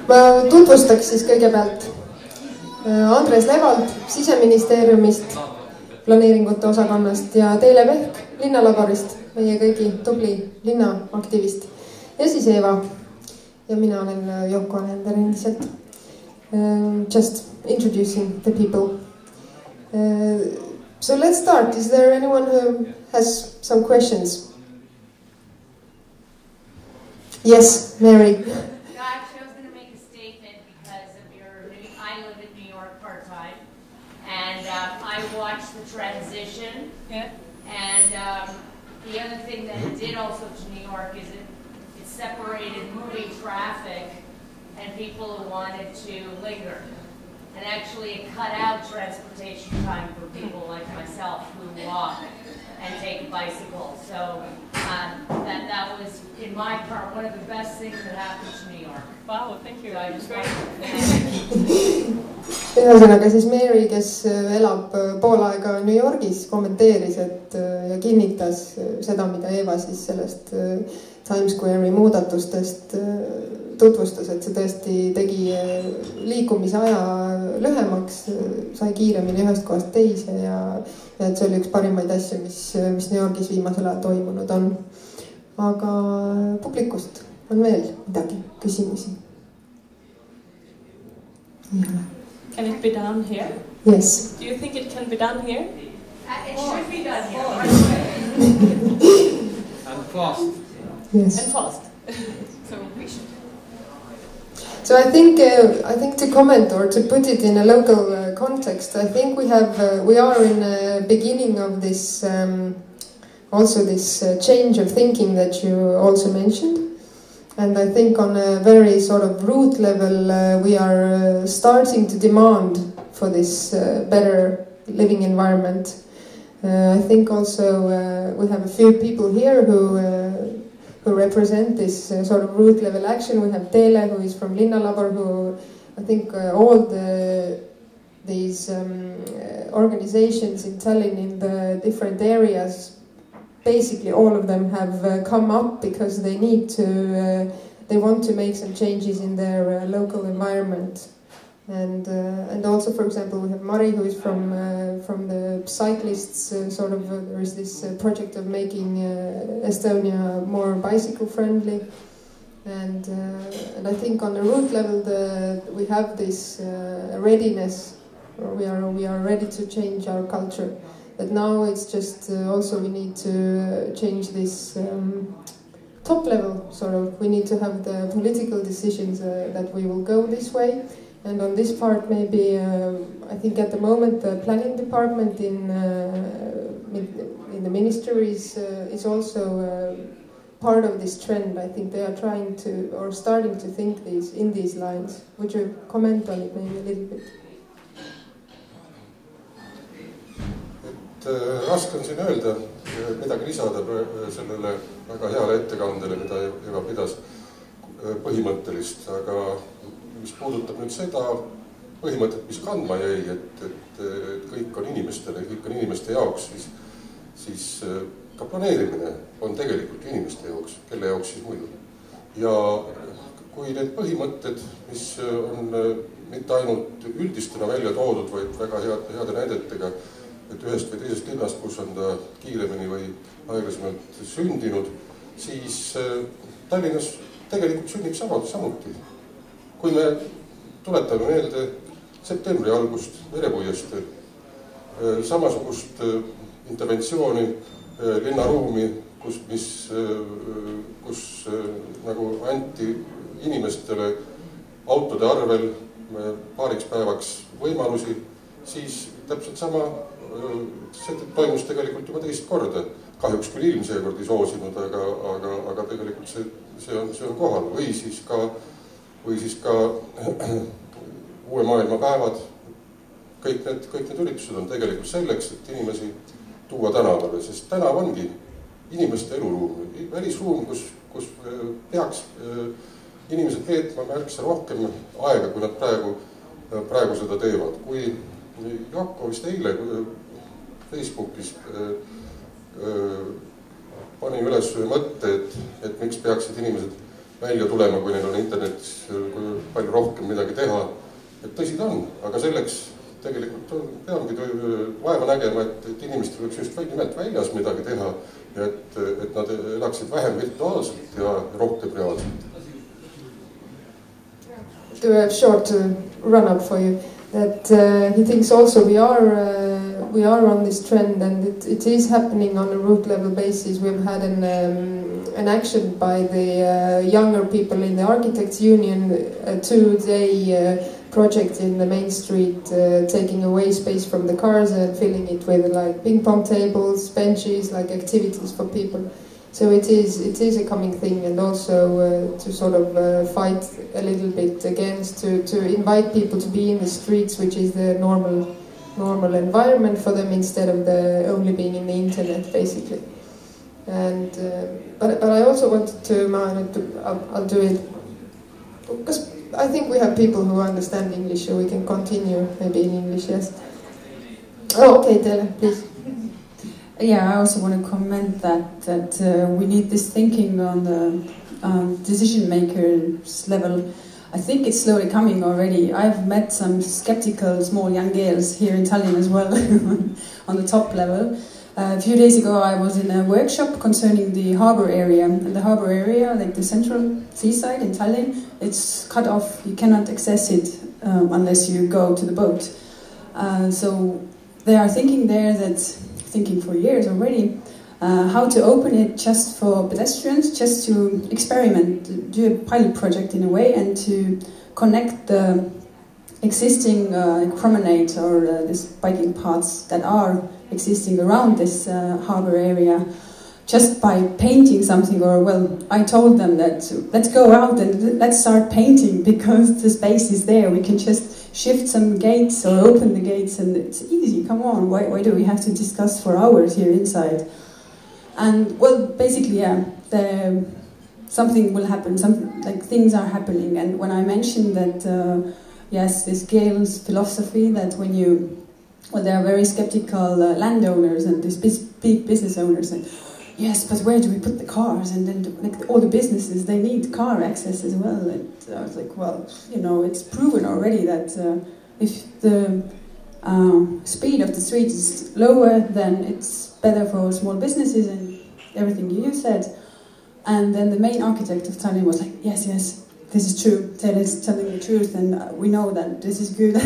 Ma tutvustaks siis kõigepealt Levald Siseministeeriumist, planeeringute osakonnast ja Teele Pehk linnalaborist, meie kõigi tubli linnaaktivist. Ja siis Ewa. Ja mina olen Yoko Alender endiselt. Just introducing the people. So let's start. Is there anyone who has some questions? Yes, Mary. Actually, I was going to make a statement because of I live in New York part-time, and I watched the transition. Yeah. And the other thing that it did also to New York is it separated moving traffic and people who wanted to linger. And actually it cut out transportation time for people like myself who walk and take a bicycle. So that was, in my part, one of the best things that happened to New York. Wow, thank you. So I just Ühesõnaga siis Mary, kes elab pool aega New Yorgis, kommenteeris ja kinnitas seda, mida Ewa siis sellest Times Square'i muudatustest tutvustas, et see tõesti tegi liikumise aja lühemaks, sai kiiremini ühest kohast teise ja et see oli üks parimaid asju, mis New Yorgis viimasel ajal toimunud on. Aga publikust on veel midagi küsimusi. Can it be done here? Yes. Do you think it can be done here? It should be done here. And fast. Yes. And fast. So we should. So I think to comment or to put it in a local context, I think we are in the beginning of this also this change of thinking that you also mentioned. And I think on a very sort of root level, we are starting to demand for this better living environment. I think also we have a few people here who represent this sort of root level action. We have Teele, who is from Linnalabor, who I think all these organizations in Tallinn in the different areas, basically all of them have come up because they need to, they want to make some changes in their local environment. And also, for example, we have Mari, who is from the cyclists, sort of, there is this project of making Estonia more bicycle friendly. And I think on the root level, we have this readiness, or we are ready to change our culture. But now it's just also we need to change this top level, sort of. We need to have the political decisions that we will go this way. And on this part, maybe I think at the moment the planning department in the ministry is also part of this trend. I think they are trying to or starting to think in these lines. Would you comment on it maybe a little bit? Raske on siin öelda, midagi lisada sellele väga heale ettekandele, mida Ewa pidas põhimõttelist, aga mis puudutab nüüd seda põhimõtet, mis kandma jäi, et kõik on inimestele, kõik on inimeste jaoks, siis ka planeerimine on tegelikult inimeste jaoks, kelle jaoks siis muidu. Ja kui need põhimõtted, mis on mitte ainult üldistena välja toodud, vaid väga heade näidetega, et ühest või teisest linnast, kus on ta kiiremini või aeglasemalt sündinud, siis Tallinnas tegelikult sünnib samuti. Kui me tuletame meelde septembri algust verepuiesteel, samasugust interventsiooni linnaruumi, kus nagu anti inimestele autode arvel paariks päevaks võimalusi, siis täpselt sama see toimus tegelikult juba teist korda. Kahjuks küll ilm seekord ei soosinud, aga tegelikult see on kohal. Või siis ka uue maailma päevad. Kõik need üritused on tegelikult selleks, et inimesi tuua tänavale, sest tänav ongi inimeste eluruum, välisruum, kus peaks inimesed veetma märksa rohkem aega, kui nad praegu seda teevad. Kui Yoko vist eile Facebookis pani üles ühe mõtte, et miks peaksid inimesed välja tulema, kui neil on internetis palju rohkem midagi teha. Et tõsi ta on, aga selleks tegelikult peamegi vaeva nägema, et inimestel võiks just nimelt väljas midagi teha ja et nad elaksid vähem virtuaalselt ja rohkem reaalselt. Do a short run-up for you. That he thinks also we are on this trend, and it is happening on a root level basis. We've had an action by the younger people in the Architects Union, a 2-day project in the main street, taking away space from the cars and filling it with like ping pong tables, benches, like activities for people. So it is a coming thing, and also to sort of fight a little bit against, to invite people to be in the streets, which is the normal environment for them, instead of only being in the internet, basically. And but I also wanted to, I'll do it because I think we have people who understand English, so we can continue maybe in English. Yes. Oh, okay, Teele, please. Yeah, I also want to comment that we need this thinking on the decision makers level. I think it's slowly coming already. I've met some skeptical small young girls here in Tallinn as well on the top level. A few days ago I was in a workshop concerning the harbour area. And the harbour area, like the central seaside in Tallinn, it's cut off. You cannot access it unless you go to the boat. So they are thinking there thinking for years already, how to open it just for pedestrians, just to experiment, do a pilot project in a way, and to connect the existing promenades or these biking paths that are existing around this harbour area, just by painting something. Or, well, I told them that let's go out and let's start painting, because the space is there. We can just shift some gates or open the gates, and it's easy. Come on, why do we have to discuss for hours here inside? And, well, basically, yeah, something will happen. Something like things are happening. And when I mentioned that, yes, this Gale's philosophy that when they are very skeptical landowners and these big business owners, and yes, but where do we put the cars? And then like all the businesses, they need car access as well. And I was like, well, you know, it's proven already that if the speed of the street is lower, then it's better for small businesses and everything you said. And then the main architect of Tallinn was like, yes, this is true. Teele is telling the truth, and we know that this is good.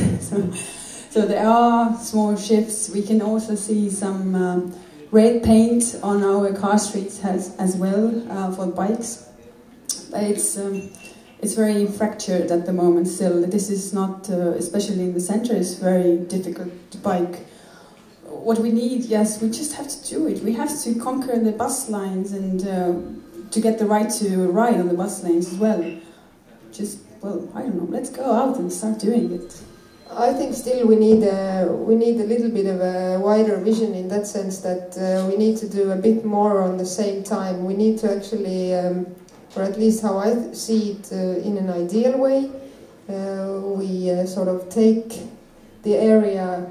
So there are small shifts. We can also see some red paint on our car streets as well for bikes. It's very fractured at the moment still. This is not, especially in the center, it's very difficult to bike. What we need, yes, we just have to do it. We have to conquer the bus lines and to get the right to ride on the bus lanes as well. Just, well, I don't know, let's go out and start doing it. I think still we need a little bit of a wider vision, in that sense that we need to do a bit more on the same time. We need to actually, or at least how I see it in an ideal way, we sort of take the area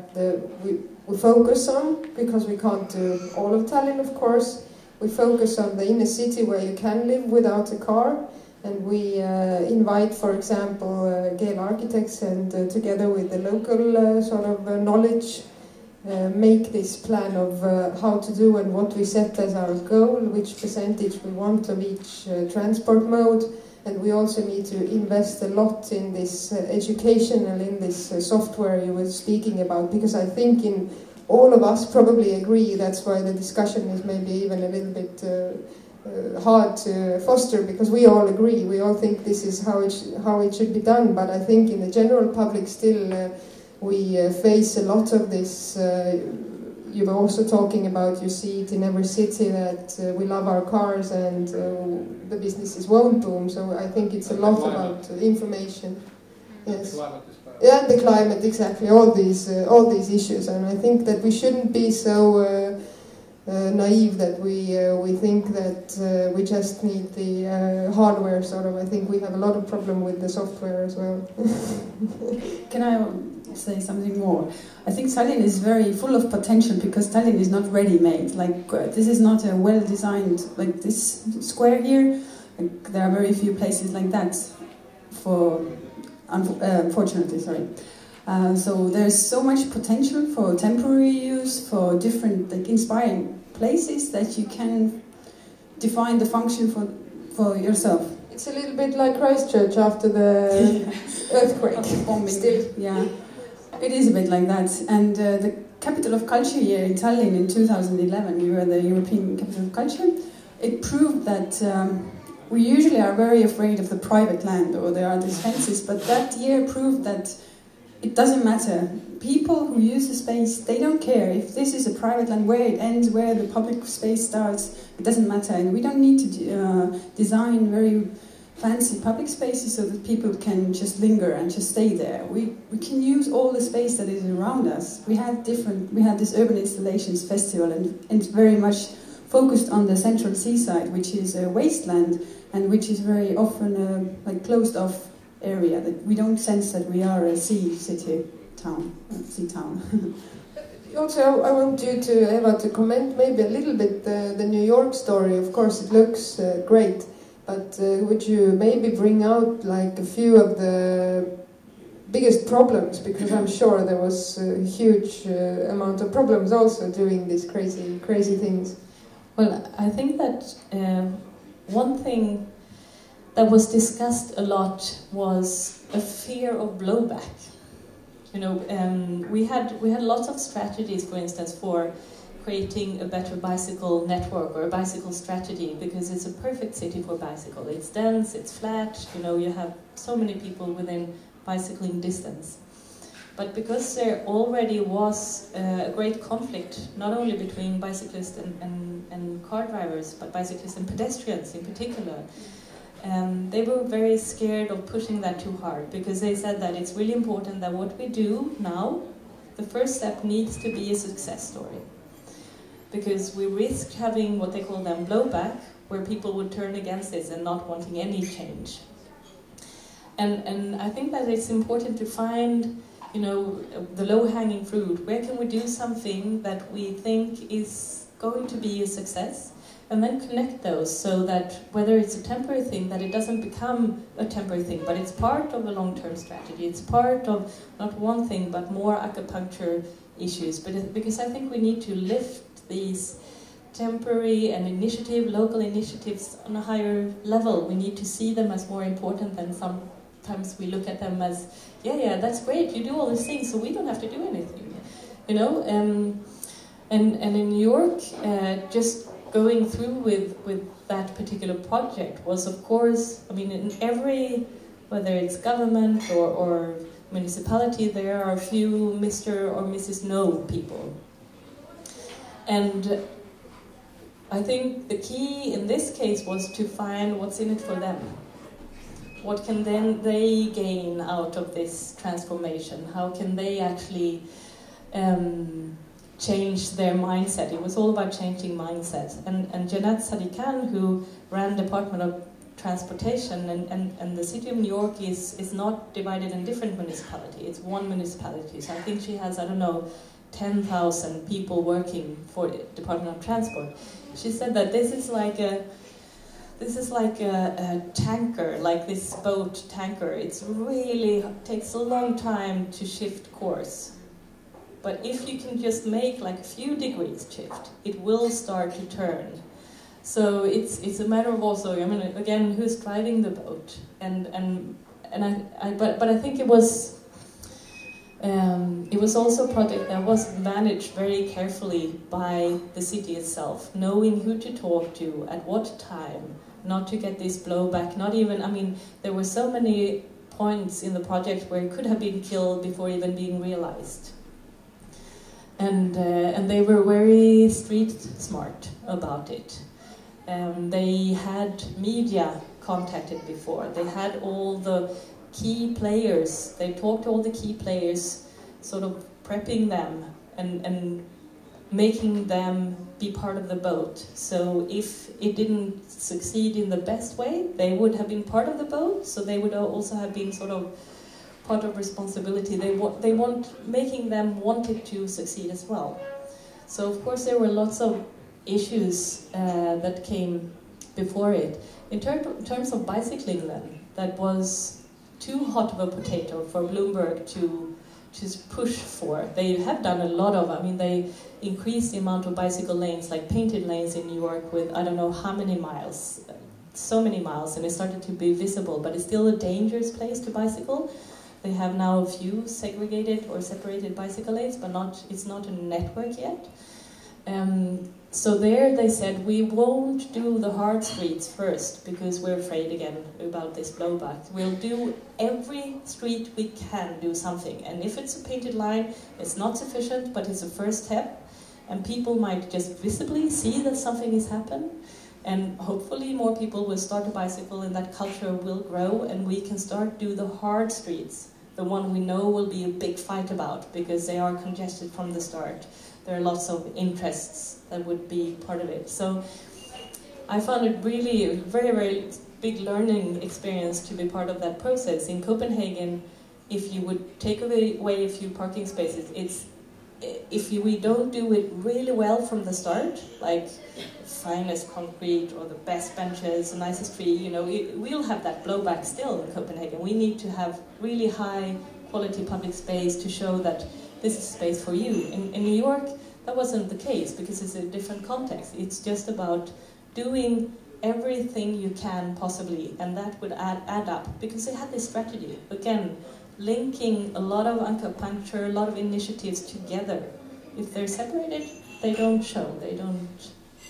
we focus on, because we can't do all of Tallinn, of course. We focus on the inner city where you can live without a car. And we invite, for example, Gale architects, and together with the local sort of knowledge, make this plan of how to do and what we set as our goal, which percentage we want of each transport mode. And we also need to invest a lot in this education and in this software you were speaking about, because I think all of us probably agree. That's why the discussion is maybe even a little bit hard to foster, because we all agree, we all think this is how it should be done. But I think in the general public still we face a lot of this. You were also talking about, you see it in every city, that we love our cars and the businesses won't boom. So I think it's a lot about information. Yes. Yeah, the climate, exactly. All these issues, and I think that we shouldn't be so naive that we think that we just need the hardware, sort of. I think we have a lot of problem with the software as well. Can I say something more? I think Tallinn is very full of potential, because Tallinn is not ready-made. Like this is not a well-designed, like this square here. Like, there are very few places like that, unfortunately, sorry. So there's so much potential for temporary use, for different like inspiring places that you can define the function for yourself. It's a little bit like Christchurch after the earthquake. Bombing. Still. Yeah, it is a bit like that. And the Capital of Culture year in Tallinn in 2011, we were the European Capital of Culture. It proved that we usually are very afraid of the private land, or there are these fences, but that year proved that it doesn't matter. People who use the space, they don't care if this is a private land, where it ends, where the public space starts, it doesn't matter. And we don't need to design very fancy public spaces so that people can just linger and just stay there. We can use all the space that is around us. We had this Urban Installations Festival, and it's very much focused on the central seaside, which is a wasteland, and which is very often a like closed off area, that we don't sense that we are a sea town. Also, I want you to, Ewa, to comment maybe a little bit the New York story. Of course, it looks great, but would you maybe bring out like a few of the biggest problems? Because I'm sure there was a huge amount of problems also doing these crazy things. Well, I think that one thing that was discussed a lot was a fear of blowback. You know, we had lots of strategies, for instance, for creating a better bicycle network or a bicycle strategy, because it's a perfect city for bicycle. It's dense, it's flat, you know, you have so many people within bicycling distance. But because there already was a great conflict, not only between bicyclists and car drivers, but bicyclists and pedestrians in particular, they were very scared of pushing that too hard, because they said that it's really important that what we do now, the first step needs to be a success story. Because we risk having what they call them blowback, where people would turn against this and not wanting any change. And I think that it's important to find, you know, the low-hanging fruit. Where can we do something that we think is going to be a success? And then connect those so that whether it's a temporary thing, that it doesn't become a temporary thing, but it's part of a long-term strategy. It's part of not one thing, but more acupuncture issues. Because I think we need to lift these temporary and local initiatives on a higher level. We need to see them as more important than sometimes we look at them as, yeah, that's great, you do all these things, so we don't have to do anything. You know, and in New York, just going through with that particular project was, of course, I mean, in every, whether it's government or municipality, there are a few Mr. or Mrs. No people. And I think the key in this case was to find what's in it for them. What can then they gain out of this transformation? How can they actually change their mindset? It was all about changing mindset. And Janat Sadikan, who ran Department of Transportation, and the city of New York is not divided in different municipalities. It's one municipality. So I think she has, 10,000 people working for the Department of Transport. She said that this is like a tanker, like this boat tanker. It's really takes a long time to shift course. But if you can just make like a few degrees shift, it will start to turn. So it's a matter of also, I mean, again, who's driving the boat, but I think it was also a project that was managed very carefully by the city itself, knowing who to talk to at what time, not to get this blowback. Not even, I mean, there were so many points in the project where it could have been killed before even being realized. And they were very street smart about it. They had media contacted before. They had all the key players. They talked to all the key players, sort of prepping them and making them be part of the boat. So if it didn't succeed in the best way, they would have been part of the boat. So they would also have been sort of part of responsibility. They want making them wanted to succeed as well. So of course there were lots of issues that came before it, In terms of bicycling then, that was too hot of a potato for Bloomberg to push for. They have done a lot of, I mean, they increased the amount of bicycle lanes, like painted lanes in New York with I don't know how many miles, so many miles, and it started to be visible, but it's still a dangerous place to bicycle. They have now a few segregated or separated bicycle lanes, but it's not a network yet. So there they said, we won't do the hard streets first because we're afraid again about this blowback. We'll do every street we can do something. And if it's a painted line, it's not sufficient, but it's a first step. And people might just visibly see that something has happened. And hopefully more people will start to bicycle and that culture will grow and we can start do the hard streets. The one we know will be a big fight about because they are congested from the start. There are lots of interests that would be part of it. So I found it really a very, very big learning experience to be part of that process. In Copenhagen, if you would take away a few parking spaces, we don't do it really well from the start, like finest concrete or the best benches, the nicest tree, you know, we'll have that blowback still in Copenhagen. We need to have really high quality public space to show that this is space for you. In New York, that wasn't the case because it's a different context. It's just about doing everything you can possibly, and that would add up because they had this strategy. Again, linking a lot of acupuncture, a lot of initiatives together. If they're separated, they don't show, they don't...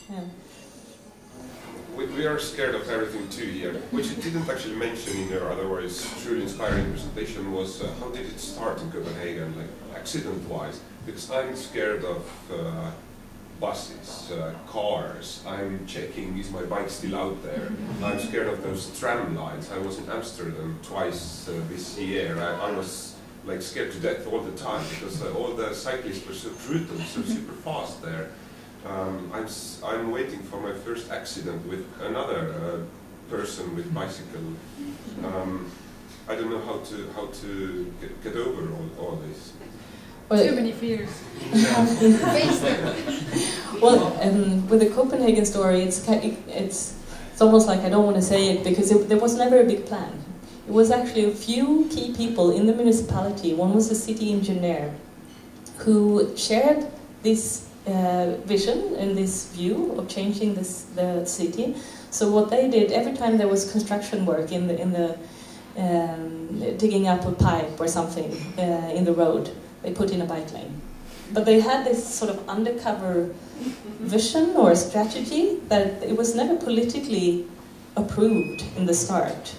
Yeah. We are scared of everything too here. Which you didn't actually mention in your otherwise truly inspiring presentation was how did it start in Copenhagen, like accident-wise? Because I'm scared of buses, cars. I'm checking, is my bike still out there? I'm scared of those tram lines. I was in Amsterdam twice this year. I was like scared to death all the time because all the cyclists were so brutal, so super fast there. I'm waiting for my first accident with another person with bicycle. I don't know how to get over all this. Well, too many fears. Well, with the Copenhagen story, it's almost like I don't want to say it because there was never a big plan. It was actually a few key people in the municipality. One was a city engineer who shared this vision and this view of changing the city. So what they did every time there was construction work in the digging up a pipe or something in the road, they put in a bike lane. But they had this sort of undercover vision or strategy that it was never politically approved in the start.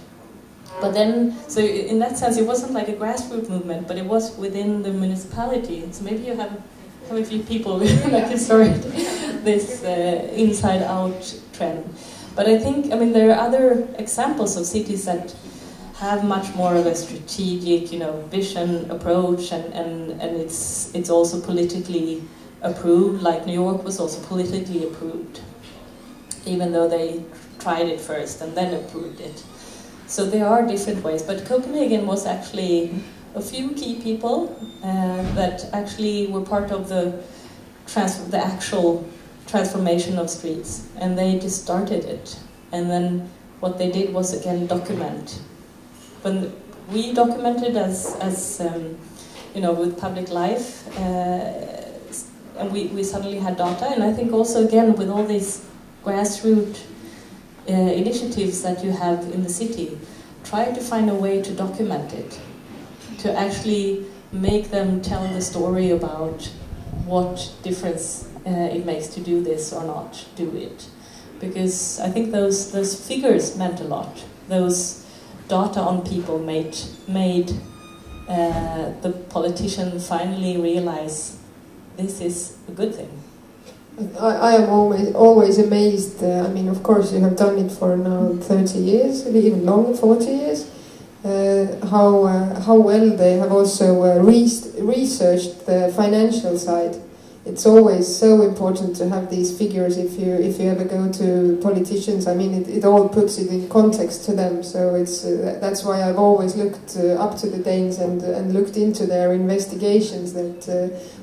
But then, so in that sense, it wasn't like a grassroots movement, but it was within the municipality. So maybe you have a few people that can start this inside-out trend. But I think, I mean, there are other examples of cities that have much more of a strategic, vision approach, and it's also politically approved. Like New York was also politically approved, even though they tried it first and then approved it. So there are different ways, but Copenhagen was actually a few key people that actually were part of the actual transformation of streets, and they just started it. And then what they did was again document. When we documented as with public life, and we suddenly had data, and I think also again with all these grassroots initiatives that you have in the city, try to find a way to document it, to actually make them tell the story about what difference it makes to do this or not do it. Because I think those figures meant a lot. Those data on people made the politician finally realize this is a good thing. I am always amazed. I mean, of course, you have done it for now 30 years, even longer, 40 years. How well they have also researched the financial side. it's always so important to have these figures if you ever go to politicians. I mean, it all puts it in context to them. So it's that's why I've always looked up to the Danes and looked into their investigations. That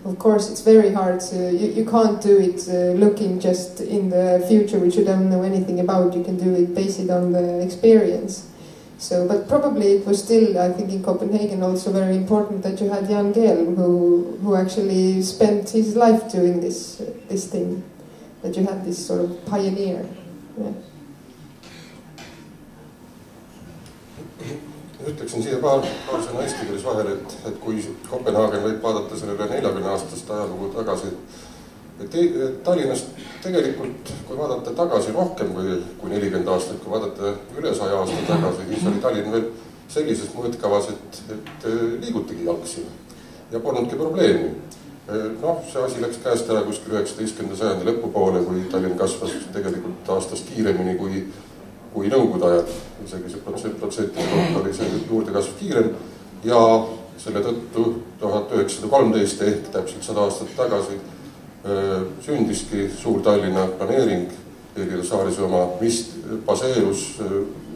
of course it's very hard. You can't do it looking just in the future, which you don't know anything about. You can do it based on the experience. So, but probably it was still, I think, in Copenhagen also very important that you had Jan Gehl, who actually spent his life doing this thing. That you had this sort of pioneer. Yeah. Ütleksin siia paar sõna eesti keeles vahele, et kui Kopenhaagen võib vaadata sellele 40-aastast ajalugu tagasi, et Tallinnas tegelikult, kui vaadata tagasi rohkem kui 40 aastat, kui vaadata üle 100 aasta tagasi, siis oli Tallinn veel sellises mõõtkavas, et liigutigi jalgsi ja polnudki probleemi. Noh, see asi läks käest ära kuskil 19. sajandi lõpupoole, kui Tallinn kasvas tegelikult aastast kiiremini kui nõukogude ajal. Isegi see protsentide oli see juurdekasv kiirem ja selle tõttu 1913 ehk täpselt 100 aastat tagasi sündiski Suur-Tallinna planeering, Eelile Saarise oma, mis baseerus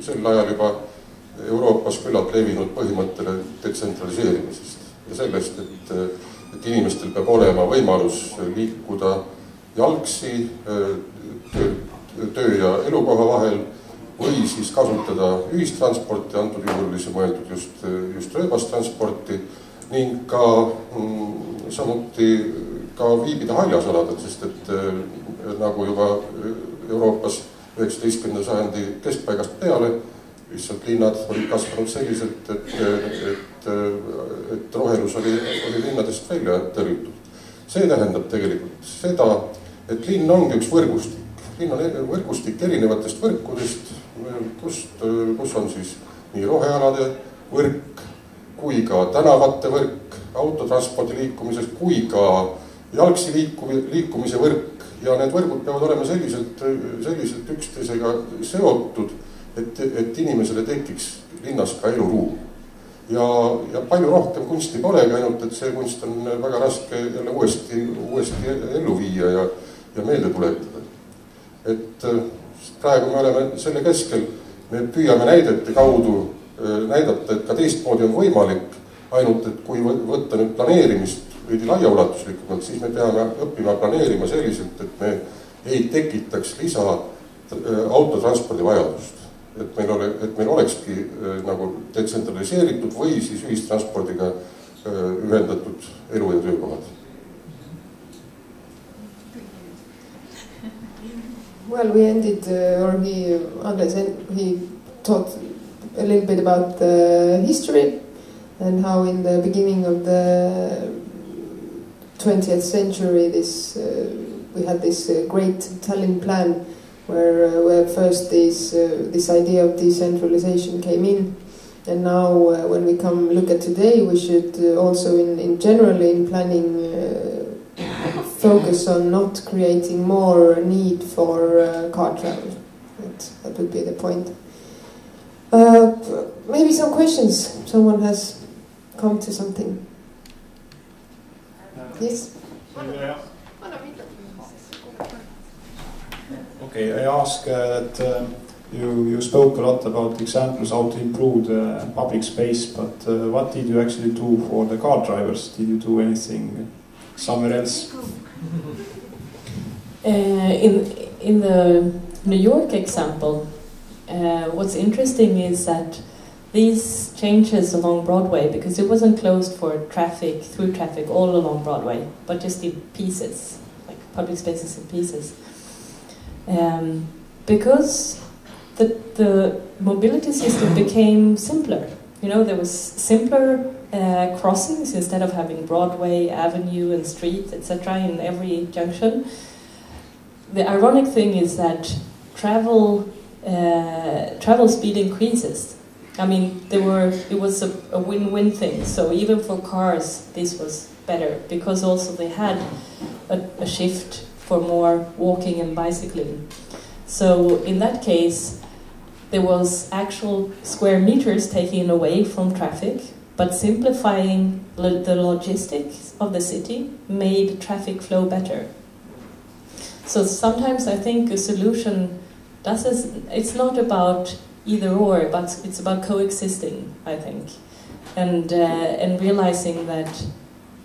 sel ajal juba Euroopas küllalt levinud põhimõttele detsentraliseerimisest ja sellest, et inimestel peab olema võimalus liikuda jalgsi töö ja elukoha vahel või siis kasutada ühistransporti, antud juhul oli see mõeldud just rööbastransporti ning samuti viibida haljasaladel, sest et nagu juba Euroopas 19. sajandi keskpaigast peale lihtsalt linnad olid kasvanud selliselt, et rohelus oli linnadest välja tõrjutud. See tähendab tegelikult seda, et linn ongi üks võrgustik. Linn on võrgustik erinevatest võrkudest, kus on siis nii rohealade võrk kui ka tänavate võrk, autotranspordi liikumises kui ka jalgsi liikumise võrk ja need võrgud peavad olema selliselt üksteisega seotud, et inimesele tekiks linnas ka eluruum. Ja palju rohkem kunsti polegi, ainult et see kunst on väga raske jälle uuesti ellu viia ja meelde tuletada. Et praegu me oleme selle keskel, me püüame näidete kaudu näidata, et ka teistmoodi on võimalik, ainult et kui võtta nüüd planeerimist veidi laiaulatuslikumalt, siis me peame õppima planeerima selliselt, et me ei tekitaks lisa autotranspordi vajadust. Et meil olekski nagu detsentraliseeritud või siis ühistranspordiga ühendatud elu ja töökohad. Well, we ended, Andres, he taught a little bit about the history and how in the beginning of the 20th century we had this great Tallinn plan where first this idea of decentralization came in, and now when we come look at today, we should also in generally in planning focus on not creating more need for car travel. That would be the point. Maybe some questions. Someone has come to something. Yes? Okay, I ask that you spoke a lot about examples how to improve the public space, but what did you actually do for the car drivers? Did you do anything somewhere else? In the New York example, what's interesting is that these changes along Broadway, because it wasn't closed for traffic, through traffic all along Broadway, but just in pieces, like public spaces in pieces. Because the mobility system became simpler. You know, there was simpler crossings instead of having Broadway, Avenue and Street, etc. in every junction. The ironic thing is that travel speed increases. I mean, it was a win-win thing. So even for cars, this was better because also they had a shift for more walking and bicycling. So in that case, there was actual square meters taken away from traffic, but simplifying the logistics of the city made traffic flow better. So sometimes I think a solution it's not about either or, but it's about coexisting, I think, and realizing that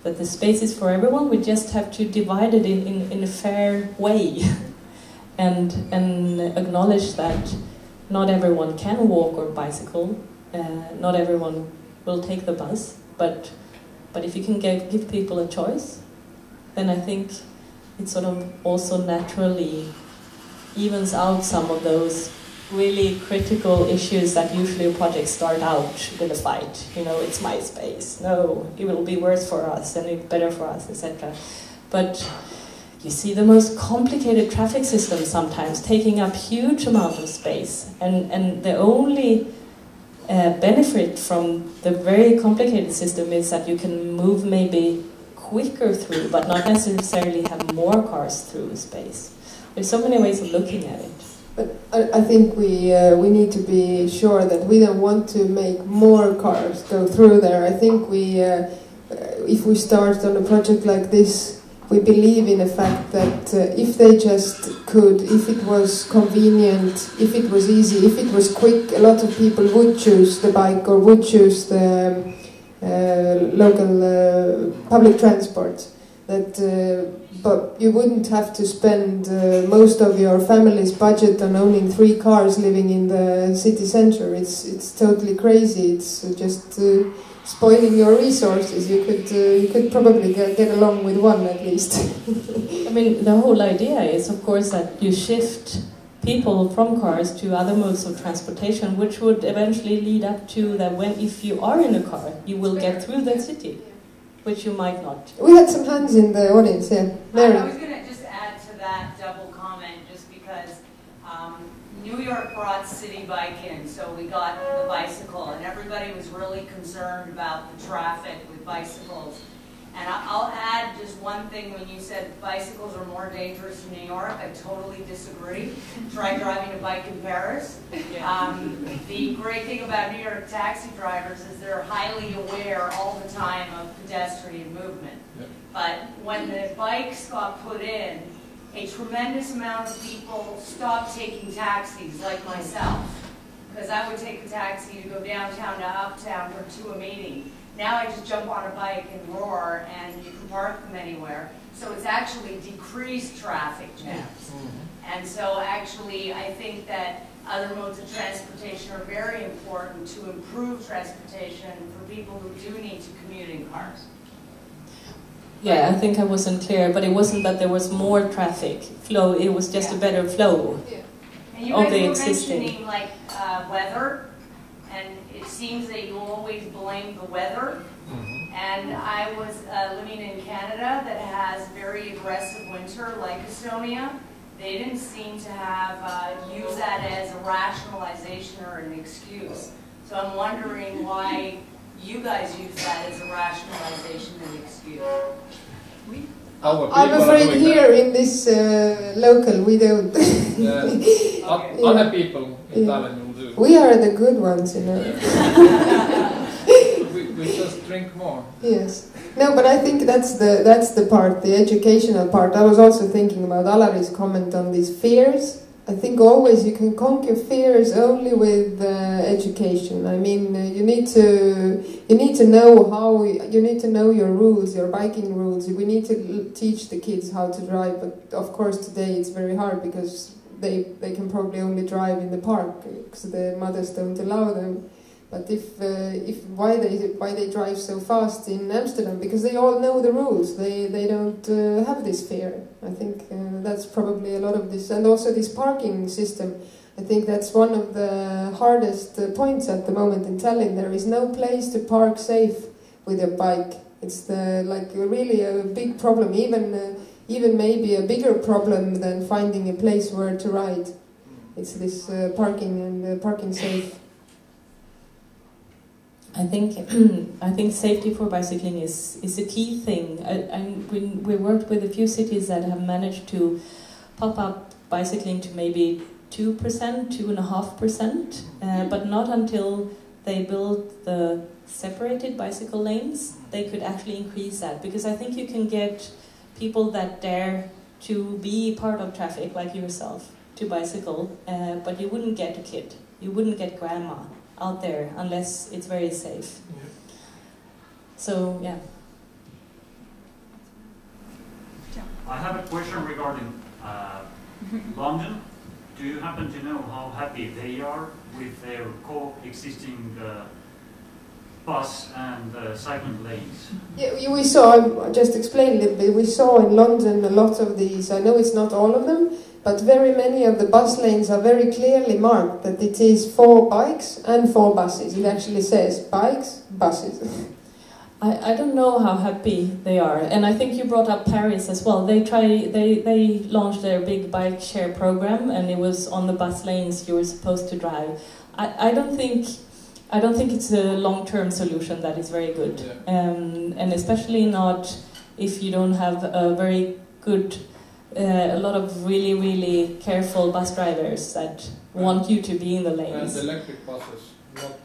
the space is for everyone. We just have to divide it in a fair way, and acknowledge that not everyone can walk or bicycle, not everyone will take the bus, but if you can give people a choice, then I think it sort of also naturally evens out some of those really critical issues that usually projects start out with a fight. You know, it's my space. No, it will be worse for us and it's better for us, etc. But you see the most complicated traffic systems sometimes taking up huge amount of space, and the only benefit from the very complicated system is that you can move maybe quicker through, but not necessarily have more cars through space. There's so many ways of looking at it. But I think we need to be sure that we don't want to make more cars go through there. I think if we start on a project like this, we believe in the fact that if they just could, if it was convenient, if it was easy, if it was quick, a lot of people would choose the bike or would choose the local public transport. But you wouldn't have to spend most of your family's budget on owning 3 cars living in the city center. It's totally crazy. It's just spoiling your resources. You could probably get along with one at least. I mean, the whole idea is, of course, that you shift people from cars to other modes of transportation, which would eventually lead up to that if you are in a car, you will get through the city, which you might not. We had some hands in the audience, yeah. Mary. I was going to just add to that double comment, just because New York brought city bike in, so we got the bicycle, and everybody was really concerned about the traffic with bicycles. And I'll add just one thing. When you said bicycles are more dangerous in New York, I totally disagree. Try driving a bike in Paris. The great thing about New York taxi drivers is they're highly aware all the time of pedestrian movement. But when the bikes got put in, a tremendous amount of people stopped taking taxis, like myself. Because I would take a taxi to go downtown to uptown or to a meeting. Now I just jump on a bike and roar, and you can park them anywhere. So it's actually decreased traffic jams. And so actually I think that other modes of transportation are very important to improve transportation for people who do need to commute in cars. Yeah, I think I wasn't clear, but it wasn't that there was more traffic flow, it was just a better flow of the existing. And you guys were mentioning like weather, and it seems that you always blame the weather. And I was living in Canada that has very aggressive winter, like Estonia. They didn't seem to have use that as a rationalization or an excuse. So I'm wondering why you guys use that as a rationalization and excuse. I'm afraid here in this local we don't. Other people in Tallinn will do. We are the good ones, you know. we just drink more. Yes. No, but I think that's the part, the educational part. I was also thinking about Alari's comment on these fears. I think always you can conquer fears only with education. I mean, you need to know your rules, your biking rules. We need to teach the kids how to drive. But of course, today it's very hard because they can probably only drive in the park because the mothers don't allow them. But why they drive so fast in Amsterdam? Because they all know the rules. They don't have this fear. I think that's probably a lot of this, and also this parking system. I think that's one of the hardest points at the moment in Tallinn. There is no place to park safe with your bike. It's really a big problem. Even maybe a bigger problem than finding a place where to ride. It's this parking and parking safe. I think safety for bicycling is a key thing. We worked with a few cities that have managed to pop up bicycling to maybe 2%, 2.5%, but not until they built the separated bicycle lanes, they could actually increase that. Because I think you can get people that dare to be part of traffic, like yourself, to bicycle, but you wouldn't get a kid. You wouldn't get grandma out there unless it's very safe. Yeah. So, yeah. I have a question regarding London. Do you happen to know how happy they are with their coexisting bus and cycling lanes? Yeah, we saw, I just explained a little bit, we saw in London a lot of these, I know it's not all of them, but very many of the bus lanes are very clearly marked that it is for bikes and for buses. It actually says bikes, buses. I don't know how happy they are, and I think you brought up Paris as well. They launched their big bike share program, and it was on the bus lanes you were supposed to drive. I don't think it's a long-term solution that is very good, and especially not if you don't have a very good, a lot of really careful bus drivers that want you to be in the lanes. And electric buses, not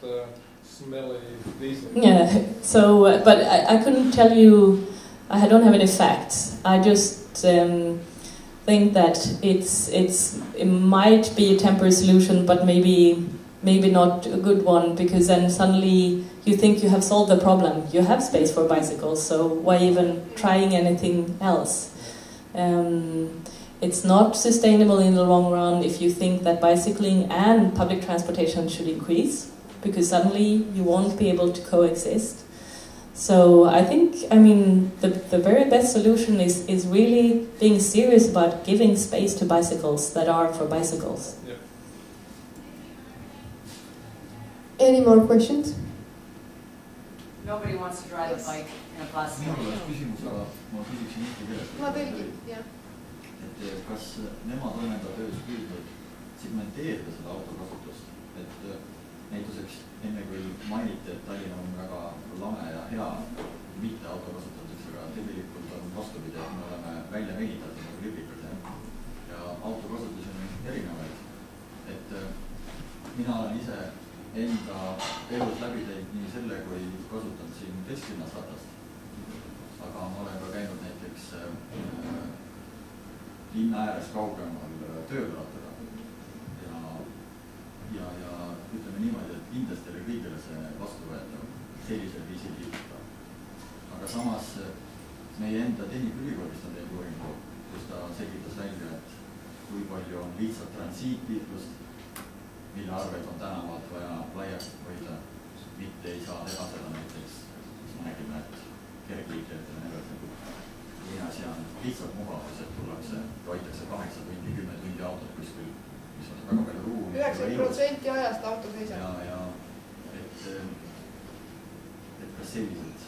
smelly diesel. Yeah. So, but I couldn't tell you. I don't have any facts. I just think that it might be a temporary solution, but maybe not a good one, because then suddenly you think you have solved the problem. You have space for bicycles, so why even trying anything else? It's not sustainable in the long run if you think that bicycling and public transportation should increase, because suddenly you won't be able to coexist. So I think, the very best solution is really being serious about giving space to bicycles that are for bicycles. Yeah. Any more questions? Nobody wants to drive a bike in a bus. Ma küsiksin eesti keeles. Ma tõlgin, jah. Et kas nemad on enda töös püüdnud segmenteerida seda autokasutust, et näituseks enne kui mainiti, et Tallinn on väga lame ja hea mitte autokasutamiseks, aga tegelikult on vastupidi, et me oleme välja venitatud nagu liblikad ja autokasutusi on erinevaid. Et mina olen ise enda elus läbi teinud nii selle, kui kasutanud siin kesklinnas ratast. Aga ma olen ka käinud näiteks linna ääres kaugemal töörattaga ja ütleme niimoodi, et kindlasti oli kõigile see vastuvõetav sellisel viisil liikuda. Aga samas meie enda Tehnikaülikoolist on teinud uuringu, kus ta selgitas välja, et kui palju on lihtsalt transiitliiklust, mille arvelt on tänavad vaja laiaks hoida, mitte ei saa teha seda näiteks, siis me nägime, et kergliiklejatel on edasi. Teine asi on lihtsalt mugavus, et tullakse, hoitakse 8 tundi, 10 tundi autot kuskil, mis on väga palju ruumi. 90% ajast auto seisab. Ja et kas sellised?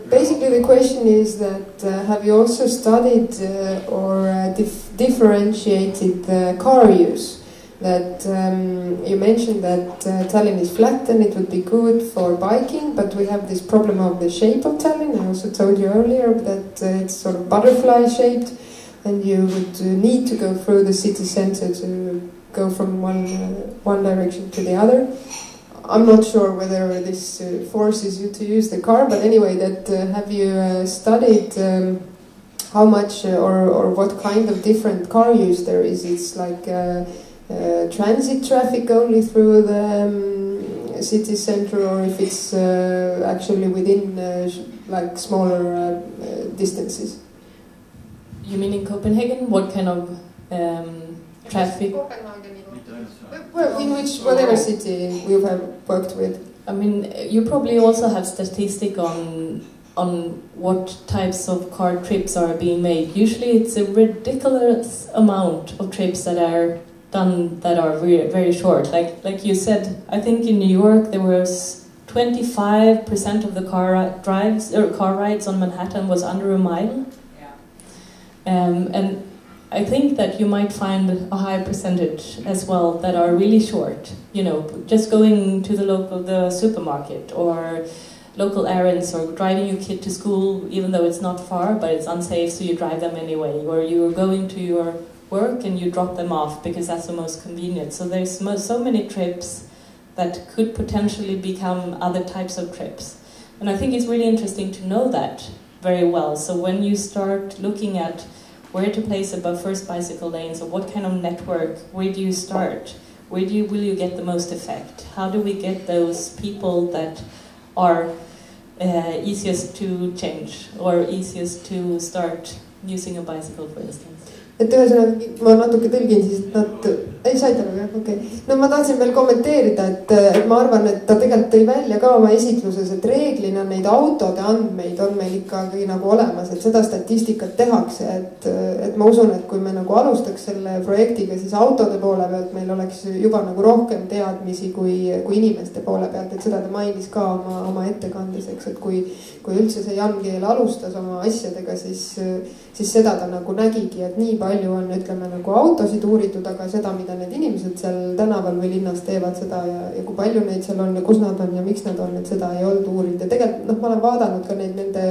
Basically the question is that have you also studied or differentiated car use? That you mentioned that Tallinn is flat and it would be good for biking, but we have this problem of the shape of Tallinn. I also told you earlier that it's sort of butterfly shaped, and you would need to go through the city center to go from one direction to the other. I'm not sure whether this forces you to use the car, but anyway, that have you studied how much or what kind of different car use there is? It's like transit traffic only through the city center, or if it's actually within like smaller distances. You mean in Copenhagen? What kind of traffic? Well, in whatever city we have worked with. I mean, you probably also have statistic on what types of car trips are being made. Usually it's a ridiculous amount of trips that are done that are very short. Like you said, I think in New York there was 25% of the car rides on Manhattan was under a mile. Yeah. And I think that you might find a high percentage as well that are really short. You know, just going to the supermarket or local errands, or driving your kid to school even though it's not far but it's unsafe, so you drive them anyway. Or you're going to your work and you drop them off because that's the most convenient. So there's so many trips that could potentially become other types of trips. And I think it's really interesting to know that very well. So when you start looking at where to place the first bicycle lanes, or what kind of network, where do you start? Will you get the most effect? How do we get those people that are easiest to change or easiest to start using a bicycle, for instance? Et ühesõnaga, ma natuke tõlgin siis, et nad ei said aru, jah, okei. No ma tahtsin veel kommenteerida, et ma arvan, et ta tegelikult tõi välja ka oma esitluses, et reeglina neid autode andmeid on meil ikkagi nagu olemas, et seda statistikat tehakse, et ma usun, et kui me nagu alustaks selle projektiga, siis autode poole pealt meil oleks juba nagu rohkem teadmisi kui inimeste poole pealt, et seda ta mainis ka oma ettekandes, eks, et kui üldse see Jan Keel alustas oma asjadega, siis seda ta nagu nägigi, et nii palju on, ütleme, nagu autosid uuritud, aga seda, mida need inimesed seal tänaval või linnas teevad, seda ja kui palju neid seal on ja kus nad on ja miks nad on, et seda ei olnud uurinud. Ja tegelikult, ma olen vaadanud ka nende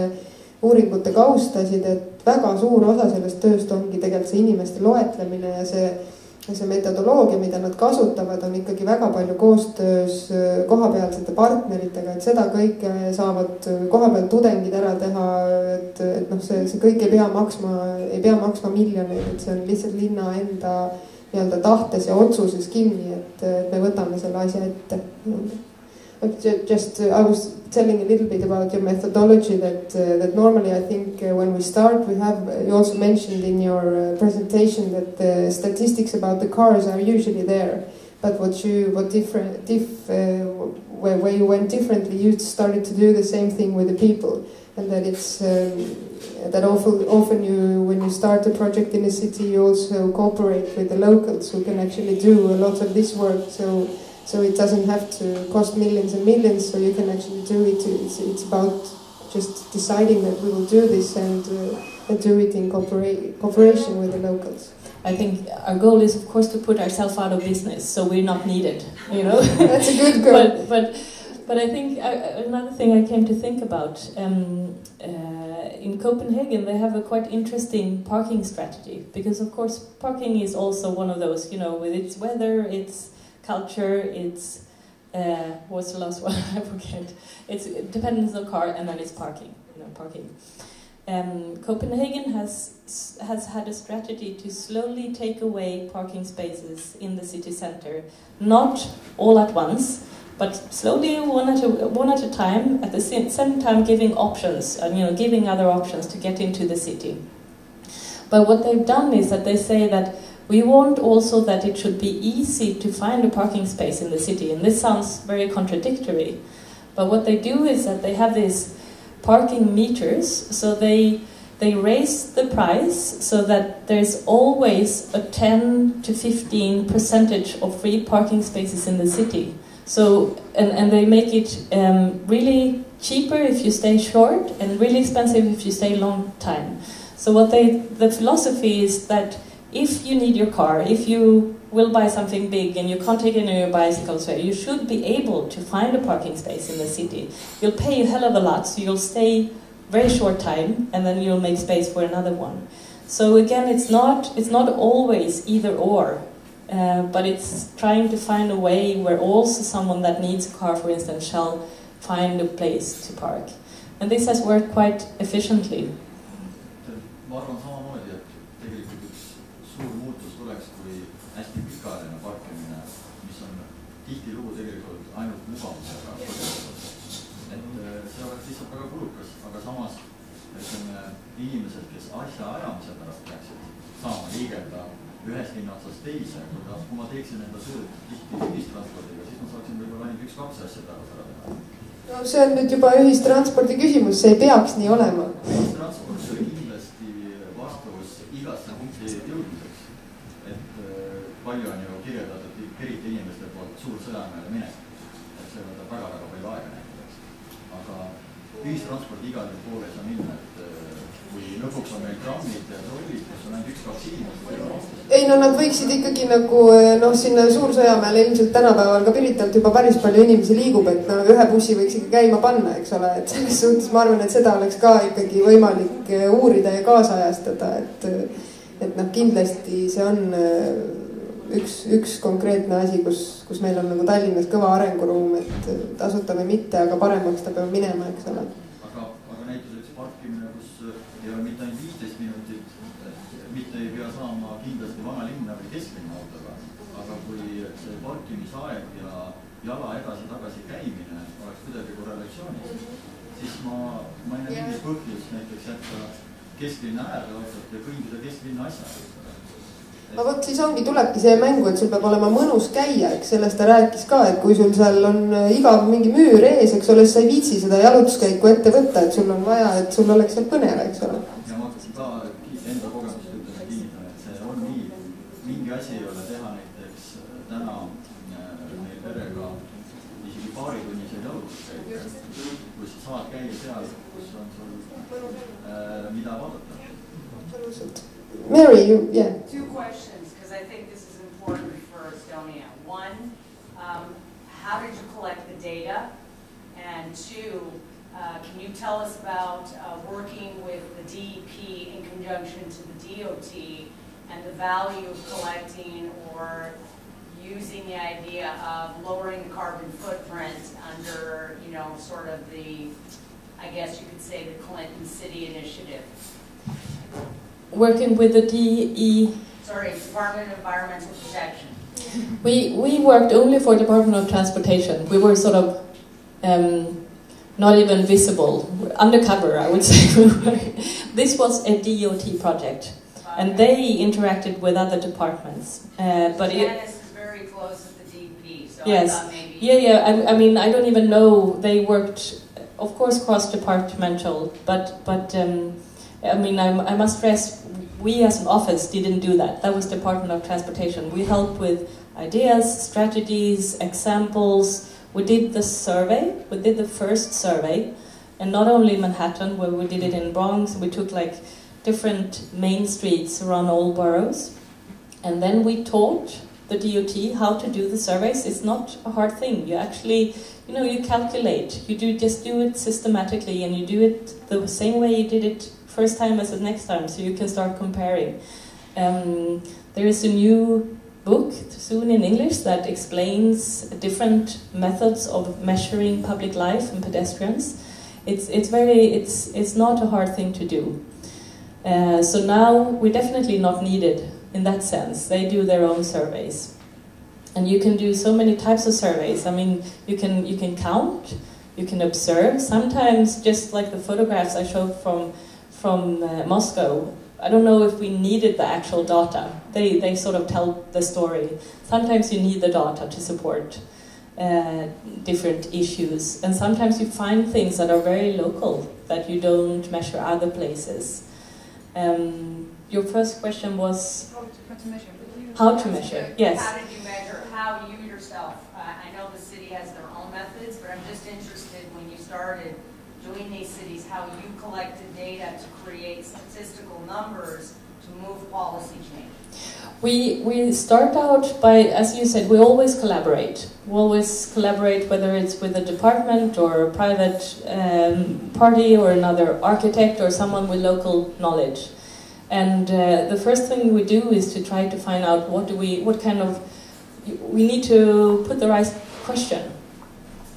uuringute kaustasid, et väga suur osa sellest tööst ongi tegelikult see inimeste loetlemine ja see metodoloogia, mida nad kasutavad, on ikkagi väga palju koostöös kohapealsete partneritega, et seda kõike saavad kohapeal tudengid ära teha, et see kõik ei pea maksma miljoneid, et see on lihtsalt linna enda nii-öelda tahtes ja otsuses kinni, et me võtame selle asja ette. I was telling a little bit about your methodology that normally I think when we start you also mentioned in your presentation that the statistics about the cars are usually there, but where you went differently, you started to do the same thing with the people, and that it's that often when you start a project in a city, you also cooperate with the locals who can actually do a lot of this work, so it doesn't have to cost millions and millions, so you can actually do it. It's about just deciding that we will do this and do it in cooperation with the locals. I think our goal is, of course, to put ourselves out of business, so we're not needed, you know. That's a good goal. But I think another thing I came to think about, in Copenhagen they have a quite interesting parking strategy, because of course parking is also one of those, you know, with its weather, its culture, it's what's the last one? I forget. It's dependence on the car, and then it's parking. Copenhagen has had a strategy to slowly take away parking spaces in the city center, not all at once, but slowly one at a time. At the same time, giving options, and giving other options to get into the city. But what they've done is that they say that we want also that it should be easy to find a parking space in the city, and this sounds very contradictory. But what they do is that they have these parking meters, so they raise the price so that there's always a 10 to 15% of free parking spaces in the city. So and they make it really cheaper if you stay short and really expensive if you stay long time. So the philosophy is that if you need your car, if you will buy something big and you can't take any of your bicycles, you should be able to find a parking space in the city. You'll pay a hell of a lot, so you'll stay very short time, and then you'll make space for another one. So again, it's not always either or, but it's trying to find a way where also someone that needs a car, for instance, shall find a place to park. And this has worked quite efficiently. Ma arvan samamoodi, et tegelikult üks suur muutus tuleks, kui hästi pikaajaline parkimine, mis on tihtilugu tegelikult ainult mugavusega põhjendatud. Et see oleks lihtsalt väga kulukas, aga samas inimesed, kes asja ajamise pärast peaksid saama liigelda ühest linnaotsast teise, kui ma teeksin enda tööd tihti ühistranspordiga, siis ma saaksin võib-olla ainult 1-2 asja pärast ära teha. No see on nüüd juba ühistranspordi küsimus, see ei peaks nii olema. Ühistransport oli kindlasti vastavus igasse punkti jõudmiseks. Et palju on ju kirjeldatud eriti inimeste poolt suur sõjamäele minek. Et see võtab väga-väga palju aega näiteks. Aga ühistranspordi igal poole ei saa minna, et kui lõpuks on meil trammid ja trollid, kus on ainult 1-2 inimest. Ei, no nad võiksid ikkagi nagu, sinna Suur-Sõjamäele ilmselt tänapäeval ka Piritalt juba päris palju inimesi liigub, et ühe bussi võiks ikka käima panna, eks ole, et selles suhtes ma arvan, et seda oleks ka ikkagi võimalik uurida ja kaasajastada, et kindlasti see on üks konkreetne asi, kus meil on nagu Tallinnas kõva arenguruum, et tasuta või mitte, aga paremaks ta peab minema, eks ole. Aga näituseks parkimine, kus ei ole mitte ainult 15 minutit, mitte ei pea saama kindlasti vana linna või kesklinna autoga, aga kui see parkimisaeg ja jala edasi-tagasi käimine oleks kuidagi korrelatsioonis, siis ma ei näe mingit põhjust näiteks jätta kesklinna äärde autot ja kõndida kesklinna asja. No vot, siis tulebki see mängu, et sul peab olema mõnus käia, eks sellest ta rääkis ka, et kui sul seal on igav mingi müür ees, eks ole, siis sa ei viitsi seda jalutuskäiku ette võtta, et sul on vaja, et sul oleks seal põnev, eks ole. Ja ma ka enda kogemust ütles kinnitan, et see on nii, mingi asi ei ole teha näiteks täna meil perega isegi paaritunnised jalutuskäik, kus saad käia seal, kus on sul mida vaadata. Mary, yeah. Two questions, because I think this is important for Estonia. One, how did you collect the data? And two, can you tell us about working with the DEP in conjunction to the DOT and the value of collecting or using the idea of lowering the carbon footprint under, you know, sort of the, I guess you could say, the Clinton City Initiative? Working with the Department of Environmental Protection. We worked only for Department of Transportation. We were sort of not even visible, undercover, I would say. This was a DOT project, and they interacted with other departments. But Janice is very close with the DP, so yes, I thought maybe. Yeah. I mean, I don't even know. They worked, of course, cross-departmental, but I mean, I must stress, we as an office didn't do that. That was Department of Transportation. We helped with ideas, strategies, examples. We did the survey. We did the first survey, and not only Manhattan, where we did it in Bronx. We took like different main streets around all boroughs, and then we taught the DOT how to do the surveys. It's not a hard thing. You actually, you know, you calculate. You just do it systematically, and you do it the same way you did it first time as the next time, so you can start comparing. There is a new book soon in English that explains different methods of measuring public life and pedestrians. It's not a hard thing to do. So now we're definitely not needed in that sense. They do their own surveys, and you can do so many types of surveys. I mean, you can count, you can observe. Sometimes, just like the photographs I showed from Moscow, I don't know if we needed the actual data. They sort of tell the story. Sometimes you need the data to support different issues, and sometimes you find things that are very local that you don't measure other places. Your first question was how to measure. How to measure? Yes. How did you measure? How you yourself? I know the city has their own methods, but I'm just interested when you started doing these cities, how you collected data to create statistical numbers to move policy change. We start out by, as you said, we always collaborate. We always collaborate, whether it's with a department or a private party or another architect or someone with local knowledge. And the first thing we do is to try to find out we need to put the right question.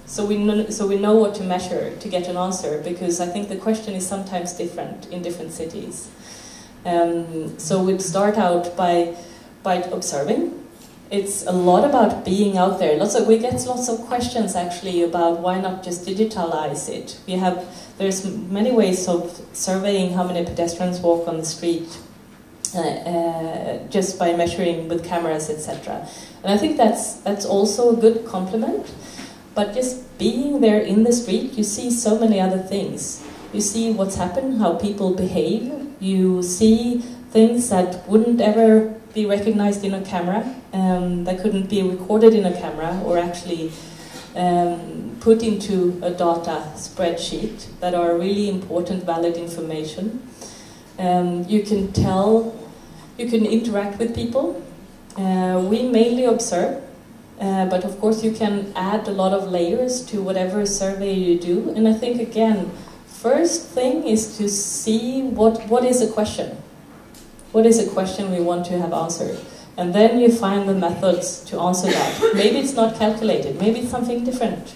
So we know what to measure to get an answer, because I think the question is sometimes different in different cities. So we'd start out by observing. It's a lot about being out there. We get lots of questions actually about why not just digitalize it. There's many ways of surveying how many pedestrians walk on the street just by measuring with cameras, etc. And I think that's also a good compliment. But just being there in the street, you see so many other things. You see what's happened, how people behave. You see things that wouldn't ever be recognized in a camera, that couldn't be recorded in a camera or actually put into a data spreadsheet, that are really important, valid information. You can interact with people. We mainly observe. But of course you can add a lot of layers to whatever survey you do. And I think, again, first thing is to see what is a question. What is a question we want to have answered? And then you find the methods to answer that. Maybe it's not calculated, maybe it's something different.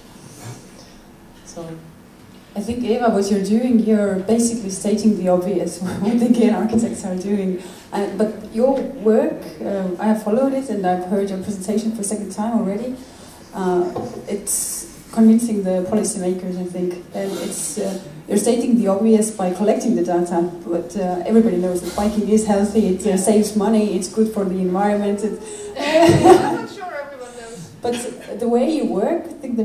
So, I think, Ewa, what you're doing, you're basically stating the obvious, what the gay architects are doing. But your work, I have followed it and I've heard your presentation for a second time already. It's convincing the policymakers, I think. And it's, you're stating the obvious by collecting the data, but everybody knows that biking is healthy, it saves money, it's good for the environment. I'm not sure everyone knows. But the way you work, I think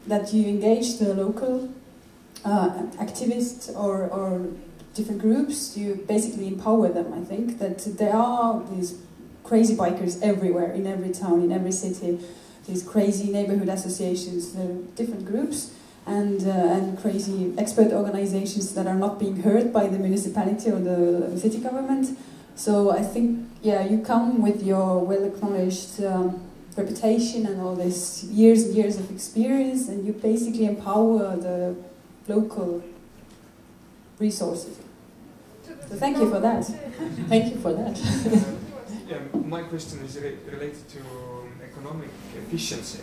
that you engage the local activists or different groups, you basically empower them, I think, that there are these crazy bikers everywhere, in every town, in every city, these crazy neighborhood associations, different groups, and crazy expert organizations that are not being heard by the municipality or the city government. So I think, yeah, you come with your well-acknowledged reputation and all this years and years of experience, and you basically empower the local resources. So thank you for that. Thank you for that. Yeah, my question is related to economic efficiency.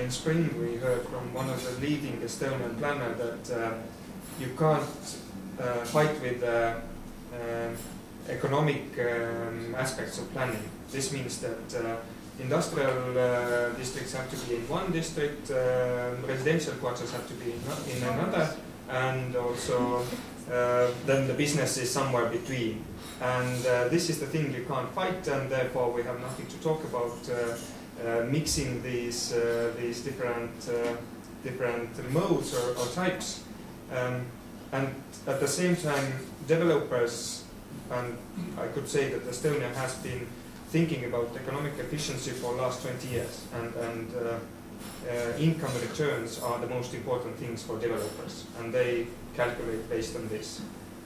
In spring we heard from one of the leading Estonian planners that you can't fight with economic aspects of planning. This means that industrial districts have to be in one district, residential quarters have to be in another, and also then the business is somewhere between. And this is the thing you can't fight, and therefore we have nothing to talk about mixing these different modes or types. And at the same time, developers, and I could say that Estonia has been thinking about economic efficiency for the last 20 years, and income returns are the most important things for developers, and they calculate based on this.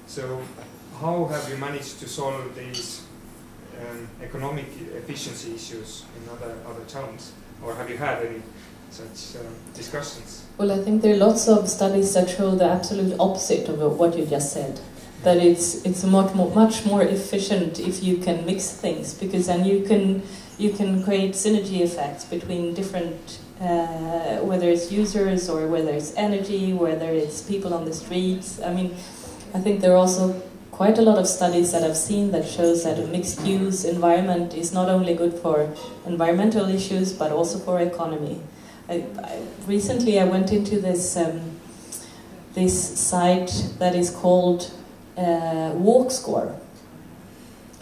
So how have you managed to solve these economic efficiency issues in other towns, or have you had any such discussions? Well, I think there are lots of studies that show the absolute opposite of what you just said. That it's much more efficient if you can mix things, because then you can create synergy effects between different, whether it's users or whether it's energy, whether it's people on the streets. I mean, I think there are also quite a lot of studies that I've seen that shows that a mixed-use environment is not only good for environmental issues but also for economy. Recently I went into this this site that is called Walk Score.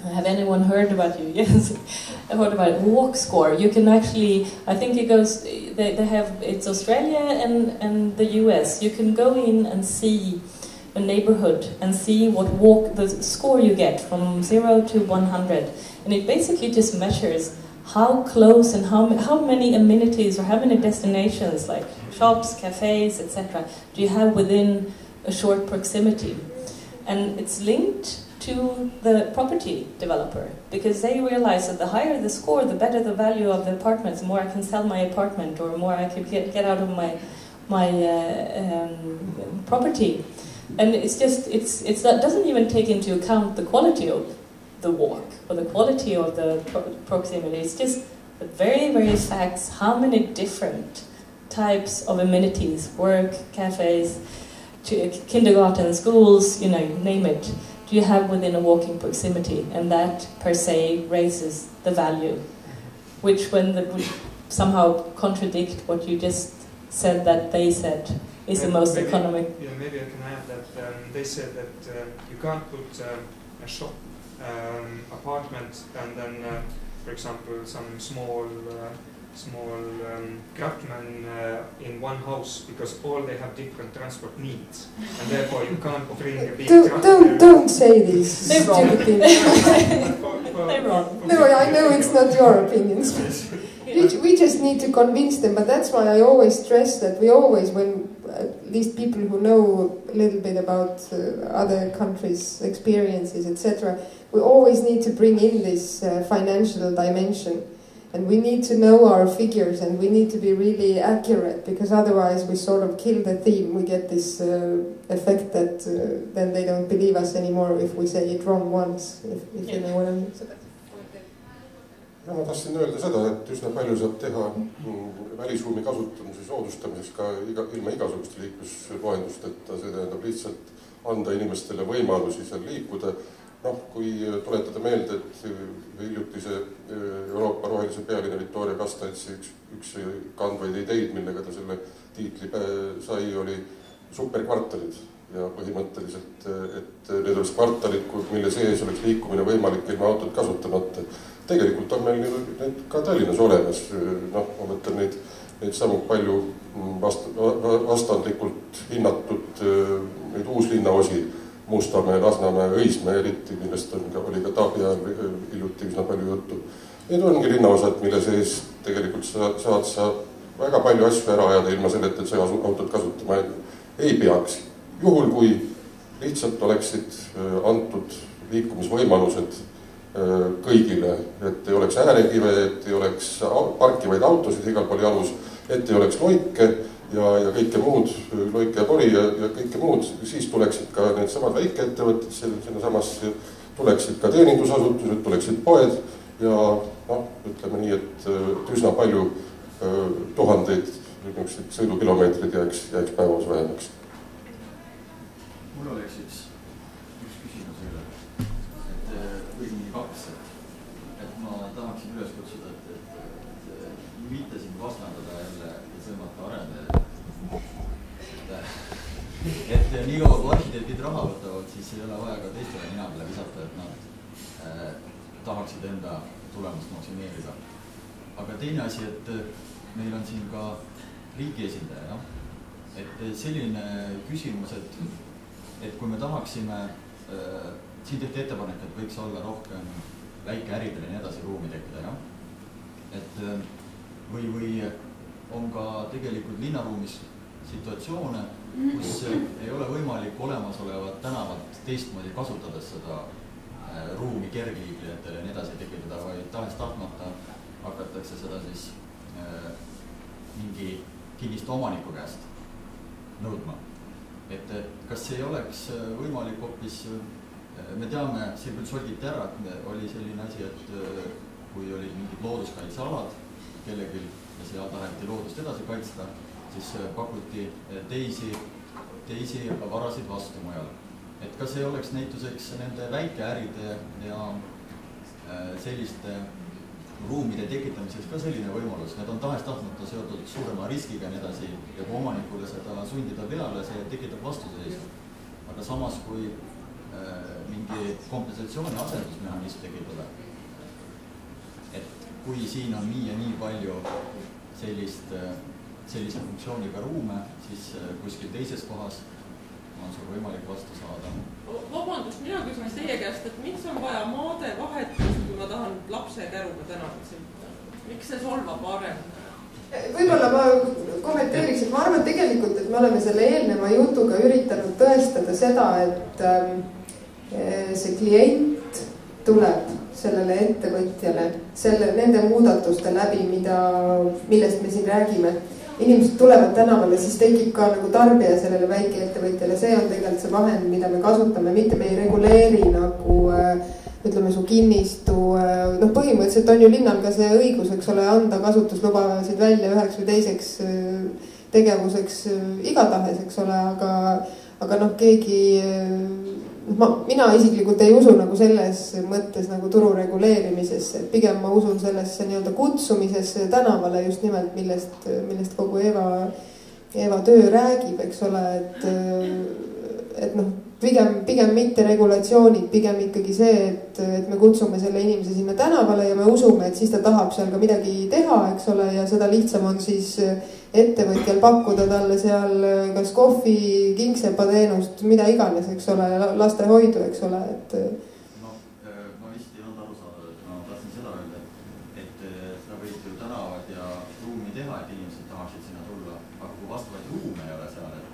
Have anyone heard about you? Yes, I heard about Walk Score. You can actually, I think it goes, they have, it's Australia and the US. You can go in and see a neighborhood and see the score you get from 0 to 100. And it basically just measures how close and how many amenities or how many destinations like shops, cafes, etc. do you have within a short proximity. And it's linked to the property developer, because they realize that the higher the score, the better the value of the apartments, the more I can sell my apartment, or more I can get out of my property. And it's that doesn't even take into account the quality of the walk or the quality of the proximity. It's just the very, very facts, how many different types of amenities, work, cafes, kindergarten, schools, you know, name it, do you have within a walking proximity, and that per se raises the value, which would somehow contradict what you just said that they said is the most economic. Yeah, maybe I can add that they said that you can't put a shop, apartment, and then, for example, some small craftsmen in one house, because all they have different transport needs, and therefore you can't bring a big don't say these stupid things. They're wrong. No, I know it's not your opinions. We just need to convince them, but that's why I always stress that we always, when at least people who know a little bit about other countries' experiences, etc., we always need to bring in this financial dimension. And we need to know our figures, and we need to be really accurate, because otherwise we sort of kill the theme. We get this effect that then they don't believe us anymore if we say it wrong once, if you know what I mean. Ja ma tahtsin öelda seda, et üsna palju saab teha välisruumi kasutamise soodustamiseks ka ilma igasuguste liiklusloendusteta, see tähendab lihtsalt anda inimestele võimalusi seal liikuda. Kui tuletada meelde, et hiljutise Euroopa rohelise pealinna Victoria Kastansi üks kandvaid ideid, millega ta selle tiitli sai, oli superkvartalid ja põhimõtteliselt, et need oleks kvartalid, mille sees oleks liikumine võimalik ilma autot kasutamata. Tegelikult on meil need ka Tallinnas olemas, ma mõtlen neid samu palju vastandlikult hinnatud neid uuslinnaosi, Mustamäe, Lasnamäe, Õismäe eriti, millest oli ka Taavi ajal hiljuti üsna palju juttu. Need ongi linnaosad, mille sees tegelikult saad sa väga palju asju ära ajada ilma selleta, et sa autot kasutama ei peaks. Juhul, kui lihtsalt oleksid antud liikumisvõimalused kõigile, et ei oleks äärekive, et ei oleks parkivaid autosid igal pool jalus, et ei oleks loike ja kõike muud, loike ja pori ja kõike muud, siis tuleksid ka need samad väikeettevõtted, sinna samas tuleksid ka teenindusasutused, tuleksid poed ja ütleme nii, et üsna palju tuhandeid sõidukilomeetrid jääks päevas vähemaks. Mul oleks üks küsimus üle, õigemini kaks, et ma tahaksin üles kutsuda, et mitte siin vastandada jälle ja sõimata arendajaid. Et nii kaua, kui arhitektid raha võtavad, siis ei ole vaja ka teistele ninadele visata, et nad tahaksid enda tulemust maksimeerida. Aga teine asi, et meil on siin ka riigi esindaja, et selline küsimus, et kui me tahaksime, siin tehti ettepanek, et võiks olla rohkem väikeäridele ja nii edasi ruumi tekkida, et või on ka tegelikult linnaruumis situatsioone, kus ei ole võimalik olemasolevat tänavat teistmoodi kasutades seda ruumi kergliiklejatele ja nii edasi tekitada, vaid tahes tahtmata hakatakse seda siis mingi kinnistu omaniku käest nõudma. Et kas ei oleks võimalik hoopis, me teame, see küll solgiti ära, et oli selline asi, et kui olid mingid looduskaitsealad kellegil ja seal taheti loodust edasi kaitsta, siis pakuti teisi varasid vastu mujal. Et kas ei oleks näituseks nende väikeäride ja selliste ruumide tekitamiseks ka selline võimalus, need on tahes tahtmata seotud suurema riskiga ja nii edasi ja kui omanikule seda sundida peale, see tekitab vastuseisu. Aga samas, kui mingi kompensatsiooni asendusmehhanism tekitada, et kui siin on nii ja nii palju sellise funktsiooniga ruume, siis kuskil teises kohas on sul võimalik vastu saada. Vabandust, mina küsimus teie käest, et miks on vaja maade vahetust, kui ma tahan lapse käruga tänavat sõita? Miks see solvab arengut? Võib-olla ma kommenteeriks, et ma arvan tegelikult, et me oleme selle eelneva jutuga üritanud tõestada seda, et see klient tuleb sellele ettevõtjale nende muudatuste läbi, millest me siin räägime. Inimesed tulevad tänavale, siis tekib ka nagu tarbija sellele väikeettevõtjale. See on tegelikult see vahend, mida me kasutame, mitte me ei reguleeri nagu ütleme su kinnistu. Põhimõtteliselt on ju linnal ka see õigus, eks ole, anda kasutuslubasid välja üheks või teiseks tegevuseks igatahes, eks ole, aga keegi, mina isiklikult ei usu nagu selles mõttes nagu turu reguleerimisesse, pigem ma usun sellesse nii-öelda kutsumisesse tänavale just nimelt, millest kogu Ewa töö räägib, eks ole, et pigem mitte regulatsioonid, pigem ikkagi see, et me kutsume selle inimese sinna tänavale ja me usume, et siis ta tahab seal ka midagi teha, eks ole, ja seda lihtsam on siis ettevõtjal pakkuda talle seal kas kohvi, kingsepa teenust, mida iganes, eks ole, lastehoidu, eks ole, et ma vist ei olnud aru saada, et ma tahtsin seda öelda, et sa võid ju tänavad ja ruumi teha, et inimesed tahaksid sinna tulla, aga kui vastavaid ruume ei ole seal, et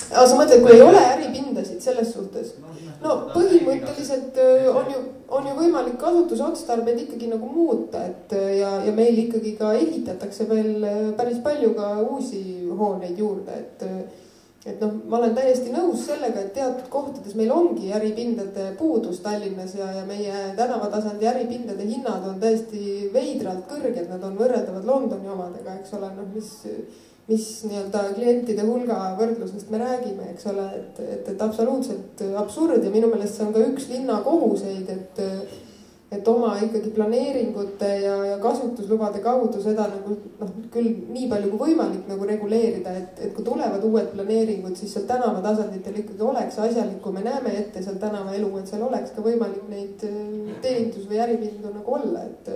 sa mõtled, kui ei ole äripindasid selles suhtes? Põhimõtteliselt on ju võimalik kasutusotstarbeid ikkagi nagu muuta, ja meil ikkagi ka ehitatakse veel päris palju ka uusi hooneid juurde, et noh, ma olen täiesti nõus sellega, et teatud kohtades meil ongi äripindade puudus Tallinnas ja meie tänavatasandi äripindade hinnad on täiesti veidralt kõrged, nad on võrreldavad Londoni omadega, eks ole, noh, mis nii-öelda klientide hulga võrdlusest me räägime, eks ole, et absoluutselt absurd ja minu meelest see on ka üks linna kohuseid, et oma ikkagi planeeringute ja kasutuslubade kaudu seda nagu noh, küll nii palju kui võimalik nagu reguleerida, et kui tulevad uued planeeringud, siis seal tänavatasanditel ikkagi oleks asjalikku, me näeme ette seal tänavaelu, et seal oleks ka võimalik neid teenindus- või äripindu nagu olla, et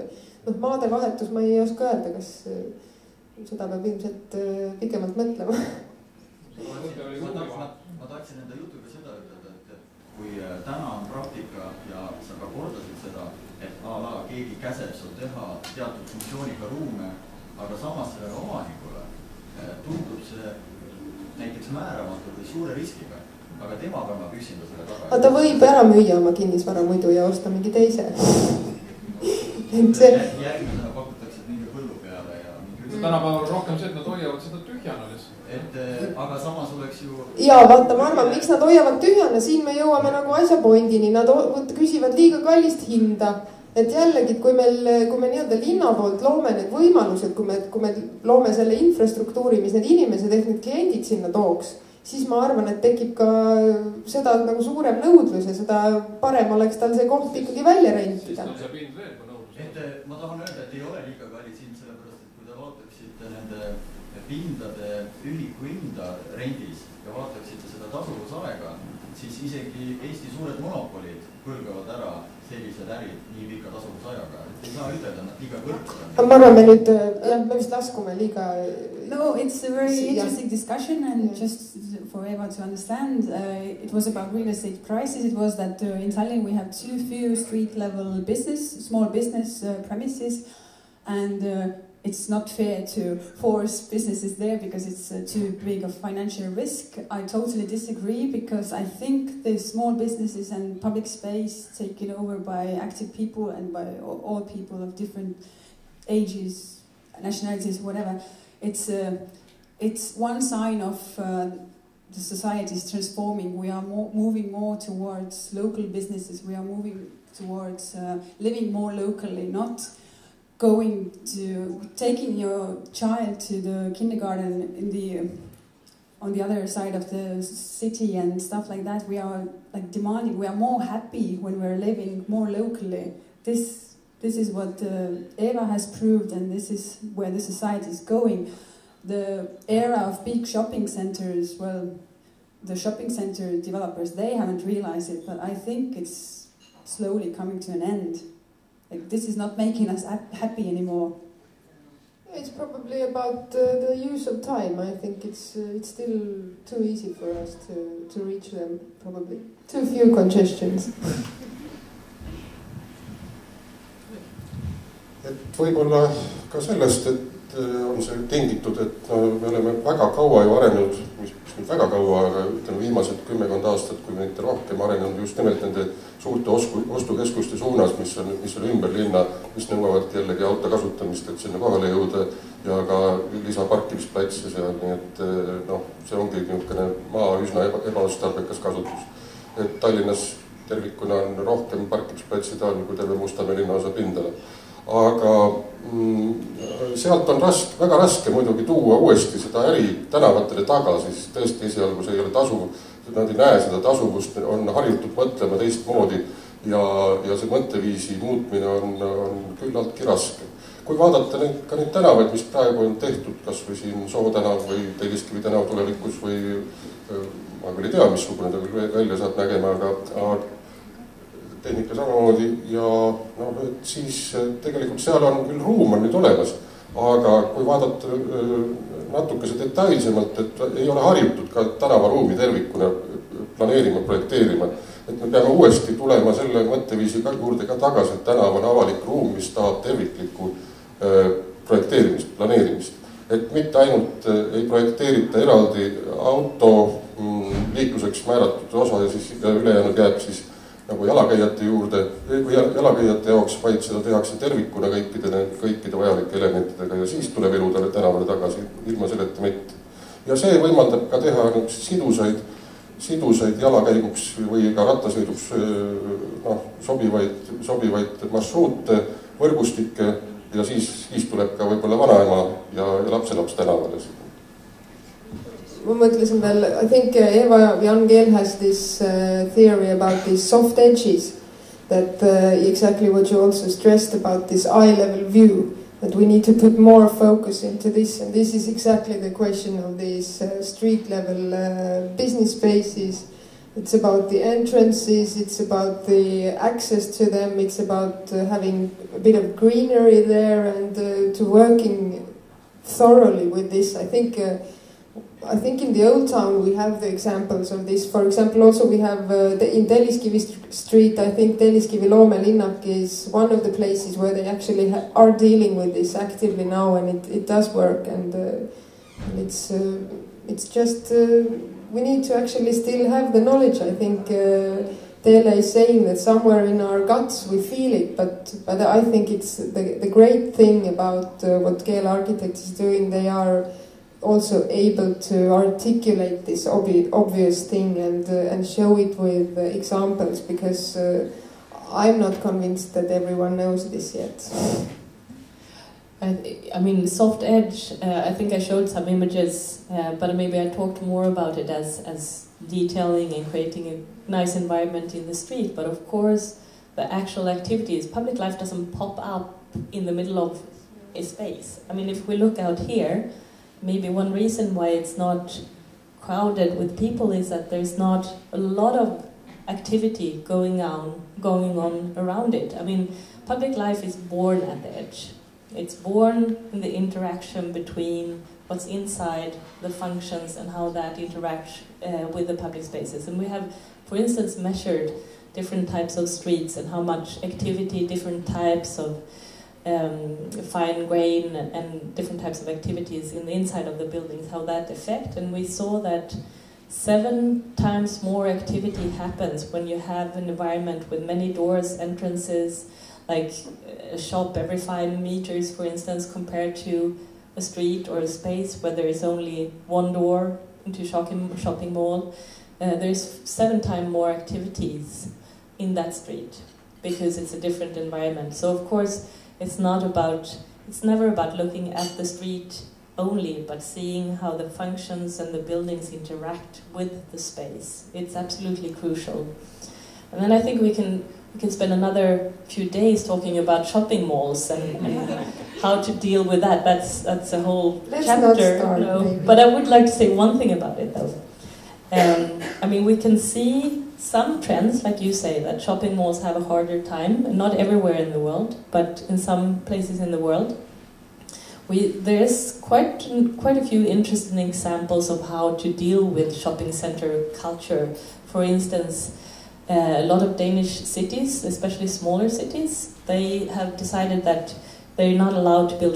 noh, maadevahetus ma ei oska öelda, kas seda peab ilmselt pikemalt mõtlema. Ma tahtsin enda jutuga seda ütelda, et kui täna on praktika ja sa ka kordasid seda, et keegi käseb sul teha teatud funktsiooniga ruume, aga samas sellele omanikule tundub see näiteks määramatu või suure riskiga, aga tema kannab üksinda selle taga. Ta võib ära müüa oma kinnisvara muidu ja osta mingi teise. Järgmisena pakutakse mingi põllu peale ja tänapäeval rohkem see, et nad hoiavad seda tühjana lihtsalt. Aga samas oleks ju... Jaa, vaata, ma arvan, miks nad hoiavad tühjana, siin me jõuame nagu asja pointini, nad küsivad liiga kallist hinda. Et jällegi, kui me nii-öelda linna poolt loome need võimalused, kui me loome selle infrastruktuuri, mis need inimesed ehk need kliendid sinna tooks, siis ma arvan, et tekib ka seda nagu suurem nõudlus ja seda parem oleks tal see koht ikkagi välja rentida. Ma tahan öelda, et ei ole liiga kallis hind, sellepärast, et kui te vaataksite nende pindade ühiku hinda rendis ja vaataksite seda tasuvusaega, siis isegi Eesti suured monopolid põlgavad ära sellised ärid nii pika tasuvusajaga. Ei saa ütelda, nad liiga kõrged. Ma arvan, me nüüd, me vist laskume liiga... No, it's a very interesting discussion and just for Ewa to understand, it was about real estate prices. It was that in Tallinn we have too few street level business, small business premises and it's not fair to force businesses there because it's too big of financial risk. I totally disagree because I think the small businesses and public space taken over by active people and by all people of different ages, nationalities, whatever, it's one sign of the society is transforming. We are moving more towards local businesses. We are moving towards living more locally, not taking your child to the kindergarten on the other side of the city and stuff like that. We are like demanding. We are more happy when we're living more locally. This is what Ewa has proved, and this is where the society is going. The era of big shopping centers, well, the shopping center developers, they haven't realized it, but I think it's slowly coming to an end. Like, this is not making us happy anymore. It's probably about the use of time. I think it's still too easy for us to reach them, probably. Too few congestions. Et võib-olla ka sellest, et on see tingitud, et me oleme väga kaua ju arenenud, mis nüüd väga kaua, aga ütleme viimased 10 aastat, kui mitte rohkem arenenud just nimelt nende suurte ostukeskuste suunas, mis on ümber linna, mis nõuavad jällegi auto kasutamist, et sinna kohale jõuda ja ka lisaparkimisplatsi seal, nii et see ongi niisugune maa üsna ebaotstarbekas kasutus. Et Tallinnas tervikuna on rohkem parkimisplatsid all kui terve Mustamäe linnaosa pindala. Aga sealt on väga raske muidugi tuua uuesti seda äri tänavatele tagasi, siis tõesti esialgu see ei ole tasuv, nad ei näe seda tasuvust, on harjutud mõtlema teistmoodi ja see mõtteviisi muutmine on küllaltki raske. Kui vaadata ka neid tänavaid, mis praegu on tehtud, kas või siin Soo tänav või Telliskivi tänav tulevikus või ma küll ei tea, missugune ta küll välja saab nägema, aga tehnika samamoodi ja siis tegelikult seal on küll ruum on nüüd olemas, aga kui vaadata natukese detailsemalt, et ei ole harjutud ka tänavaruumi tervikuna planeerima, projekteerima, et me peame uuesti tulema selle mõtteviisi juurde ka tagasi, et tänav on avalik ruum, mis tahab terviklikku projekteerimist, planeerimist. Et mitte ainult ei projekteerita eraldi auto liikluseks määratud osa ja siis ülejäänud jääb siis nagu jalakäijate juurde või jalakäijate jaoks, vaid seda tehakse tervikuna kõikide vajalike elementidega ja siis tuleb elu tänavale tagasi ilma selleta mitte. ja see võimaldab ka teha sidusaid jalakäiguks või ka rattasõiduks sobivaid marsruute, võrgustikke ja siis tuleb ka võib-olla vanaema ja lapselaps tänavale. Ma mõtlesin veel, I think Ewa Westermark has this theory about these soft edges, that exactly what you also stressed about this eye-level view, that we need to put more focus into this, and this is exactly the question of these street-level business spaces. It's about the entrances, it's about the access to them, it's about having a bit of greenery there and to working thoroughly with this. I think in the old town we have the examples of this. For example, also we have in Telliskivi Street, I think Telliskivi loomelinnak is one of the places where they actually are dealing with this actively now, and it does work, and it's just we need to actually still have the knowledge. I think Teele is saying that somewhere in our guts we feel it, but I think it's the great thing about what Keele Architects is doing. They are also able to articulate this obvious thing and show it with examples, because I'm not convinced that everyone knows this yet. I mean, soft edge, I think I showed some images, but maybe I talked more about it as detailing and creating a nice environment in the street. But of course, the actual activities, public life doesn't pop up in the middle of a space. I mean, if we look out here, maybe one reason why it's not crowded with people is that there's not a lot of activity going on around it. I mean, public life is born at the edge. It's born in the interaction between what's inside the functions and how that interacts with the public spaces. And we have, for instance, measured different types of streets and how much activity, different types of fine grain and different types of activities in the inside of the buildings, how that affect. And we saw that 7 times more activity happens when you have an environment with many doors, entrances, like a shop every 5 meters, for instance, compared to a street or a space where there is only one door into shopping mall. There's 7 times more activities in that street because it's a different environment. So of course, it's never about looking at the street only, but seeing how the functions and the buildings interact with the space. It's absolutely crucial. And then I think we can spend another few days talking about shopping malls and how to deal with that. That's a whole chapter. But I would like to say one thing about it, though. I mean, we can see some trends, like you say, that shopping malls have a harder time, not everywhere in the world, but in some places in the world. There is quite a few interesting examples of how to deal with shopping center culture. For instance, a lot of Danish cities, especially smaller cities, they have decided that they're not allowed to build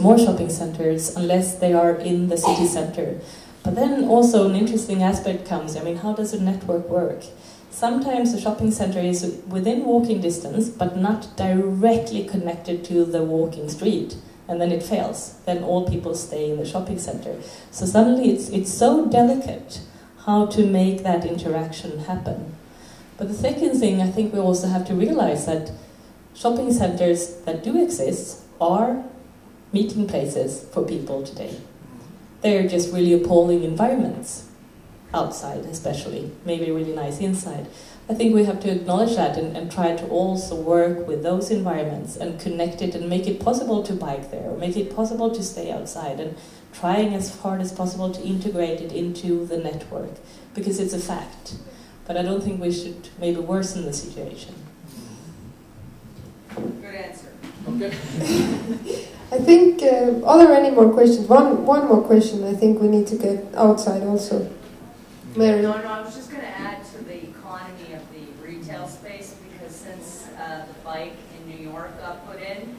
more shopping centers, unless they are in the city center. But then also an interesting aspect comes, I mean, how does a network work? Sometimes a shopping center is within walking distance, but not directly connected to the walking street, and then it fails. Then all people stay in the shopping center. So suddenly it's so delicate how to make that interaction happen. But the second thing, I think we also have to realize that shopping centers that do exist are meeting places for people today. They're just really appalling environments, outside especially, maybe really nice inside. I think we have to acknowledge that and try to also work with those environments and connect it and make it possible to bike there, or make it possible to stay outside, and trying as hard as possible to integrate it into the network, because it's a fact. But I don't think we should maybe worsen the situation. Good answer. Okay. I think, are there any more questions? One more question. I think we need to get outside also. Mary? No, I was just going to add to the economy of the retail space, because since the bike in New York got put in,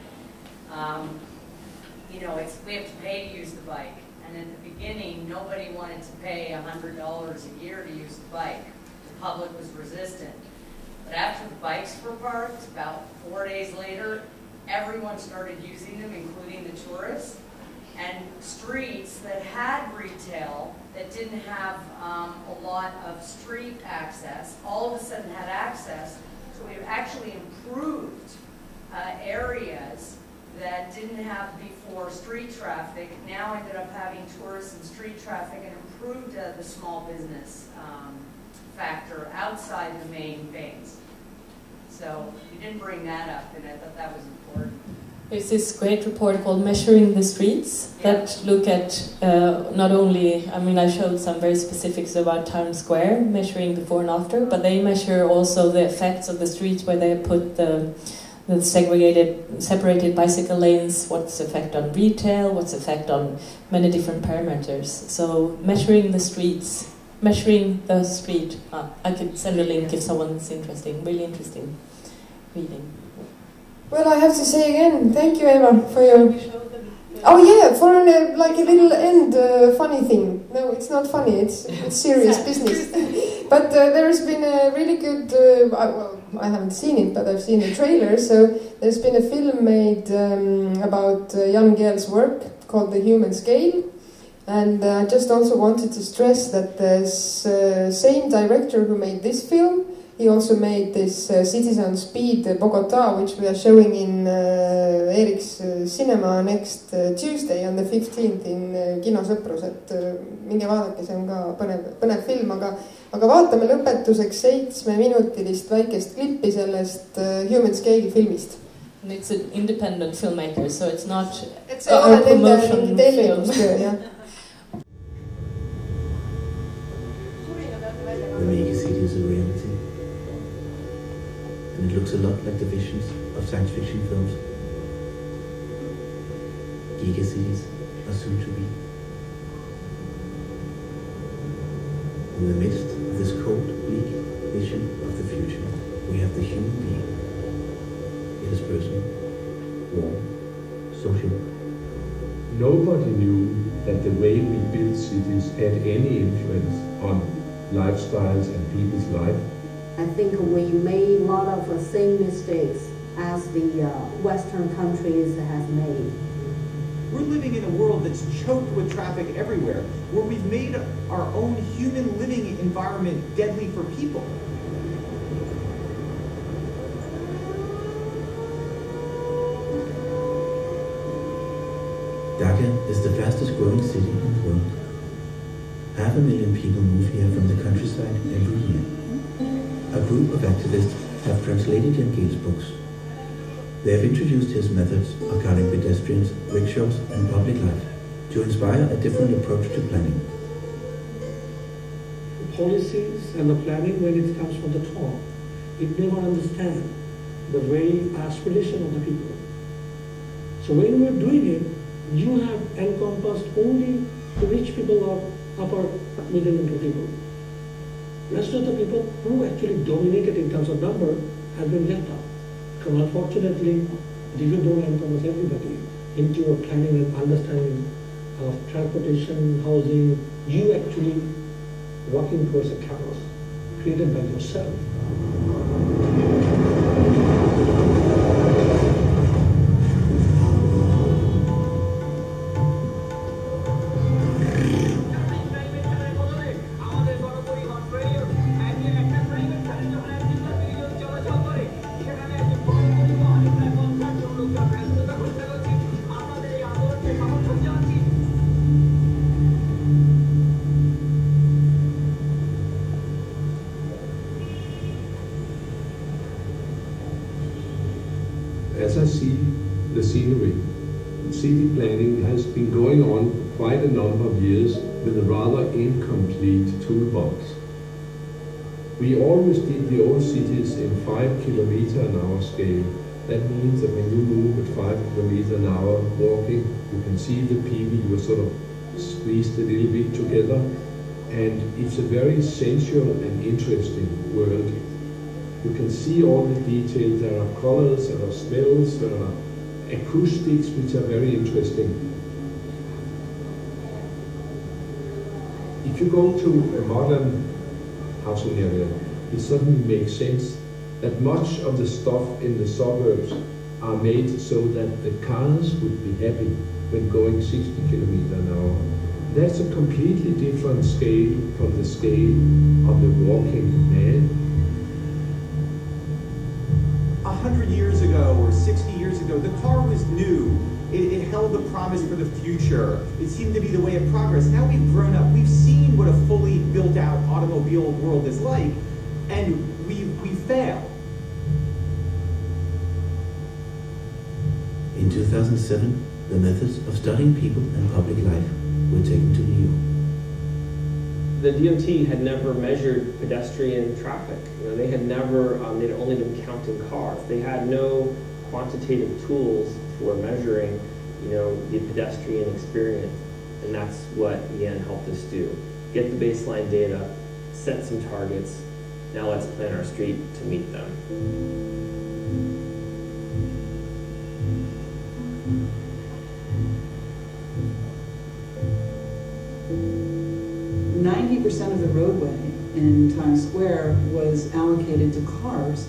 we have to pay to use the bike. And in the beginning, nobody wanted to pay $100 a year to use the bike. The public was resistant. But after the bikes were parked, about 4 days later, everyone started using them, including the tourists. and streets that had retail that didn't have a lot of street access, all of a sudden had access. So we've actually improved areas that didn't have before street traffic, now ended up having tourists and street traffic, and improved the small business factor outside the main things. So you didn't bring that up, and I thought that was important. There's this great report called Measuring the Streets that look at not only, I mean, I showed some very specifics about Times Square, measuring before and after, but they measure also the effects of the streets where they put the separated bicycle lanes, what's the effect on retail, what's the effect on many different parameters. So measuring the streets, measuring the street. I could send a link if someone's interested, really interesting reading. Well, I have to say again, thank you, Eva, for your... Oh yeah, for like a little end funny thing. No, it's not funny, it's serious business. But there has been a really good, well, I haven't seen it, but I've seen the trailer. So there's been a film made about Jan Gehl's work called The Human Scale. And I just also wanted to stress that the same director who made this film, he also made this Cities on Speed Bogota, which we are showing in Erik's cinema next Tuesday on the 15th in Kino Sõprus, et minge vaadake, see on ka põnev film, aga vaatame lõpetuseks 7-minutilist väikest klippi sellest Human Scale filmist. And it's an independent filmmaker, so it's not a promotion film. The mega city is a reality, and it looks a lot like the visions of science fiction films. Gigacities are soon to be. In the midst of this cold, bleak vision of the future, we have the human being. It is personal, warm, social. Nobody knew that the way we build cities had any influence on lifestyles and people's life. I think we made a lot of the same mistakes as the Western countries have made. We're living in a world that's choked with traffic everywhere, where we've made our own human living environment deadly for people. Dhaka is the fastest growing city in the world. 500,000 people move here from the countryside every year. A group of activists have translated Jan Gehl's books. They have introduced his methods of guiding pedestrians, rickshaws and public life to inspire a different approach to planning. The policies and the planning, when it comes from the top, it never understands the very aspiration of the people. So when we're doing it, you have encompassed only the rich people of upper middle income people. Rest of the people who actually dominated in terms of number have been left out. So unfortunately, if you don't encompass everybody into your planning and understanding of transportation, housing, you actually walking towards a chaos created by yourself. As I see the scenery, city planning has been going on for quite a number of years with a rather incomplete toolbox. We always did the old cities in 5 km/h scale. That means that when you move at 5 km/h walking, you can see the people, you are sort of squeezed a little bit together, and it's a very sensual and interesting world. You can see all the details. There are colors, there are smells, there are acoustics which are very interesting. If you go to a modern housing area, it suddenly makes sense that much of the stuff in the suburbs are made so that the cars would be happy when going 60 kilometers an hour. That's a completely different scale from the scale of the walking man. 100 years ago or 60 years ago, the car was new. It held the promise for the future. It seemed to be the way of progress. Now we've grown up. We've seen what a fully built-out automobile world is like, and we fail. In 2007, the methods of studying people and public life were taken to New York. The DOT had never measured pedestrian traffic. You know, they had never, they'd only been counting cars. They had no quantitative tools for measuring, you know, the pedestrian experience. And that's what EN helped us do. Get the baseline data, set some targets. Now let's plan our street to meet them. 90% of the roadway in Times Square was allocated to cars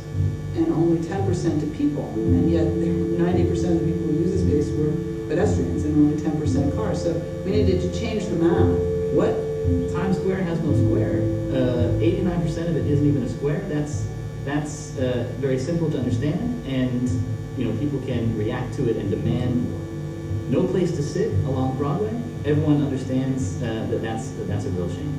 and only 10% to people. And yet 90% of the people who use the space were pedestrians and only 10% cars. So we needed to change the math. What? Times Square has no square. 89% of it isn't even a square. That's very simple to understand, and you know, people can react to it and demand no place to sit along Broadway. Everyone understands that's a real shame.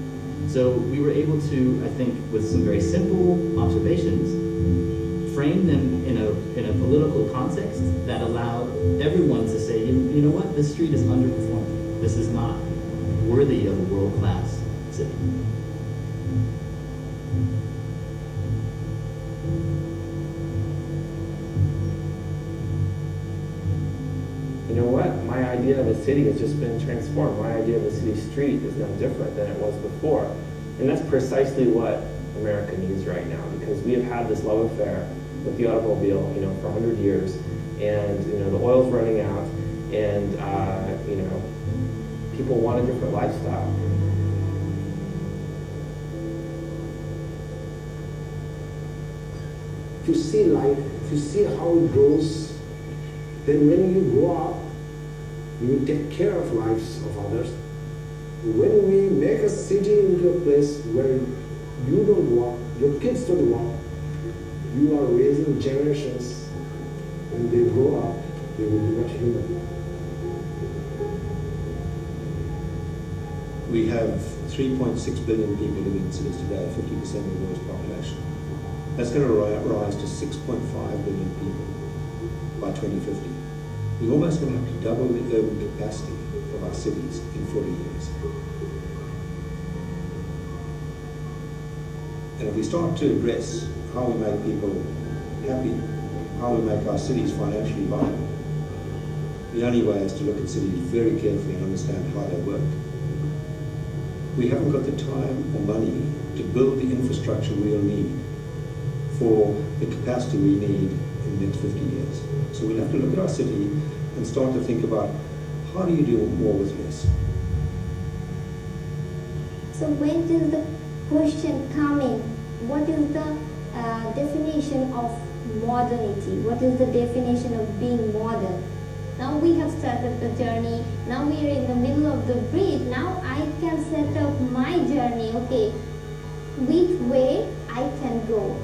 So we were able to, I think, with some very simple observations, frame them in a political context that allowed everyone to say, you know what, this street is underperforming. This is not worthy of a world-class city. You know what? My idea of a city has just been transformed. My idea of a city street is now different than it was before. And that's precisely what America needs right now, because we have had this love affair with the automobile, you know, for 100 years, and you know, the oil's running out, and you know, people want a different lifestyle. If you see life, if you see how it grows, then when you grow up, you will take care of lives of others. When we make a city into a place where you don't walk, your kids don't walk, you are raising generations. When they grow up, they will be much human. We have 3.6 billion people living in cities today, 50% of the world's population. That's going to rise to 6.5 billion people by 2050. We're almost going to have to double the urban capacity of our cities in 40 years. And if we start to address how we make people happy, how we make our cities financially viable, the only way is to look at cities very carefully and understand how they work. We haven't got the time or money to build the infrastructure we'll need for the capacity we need in the next 50 years. So we'll have to look at our city and start to think about how do you do more with less. So where does the question come in? What is the definition of modernity? What is the definition of being modern? Now we have started the journey, now we are in the middle of the bridge, now I can set up my journey, okay, which way I can go.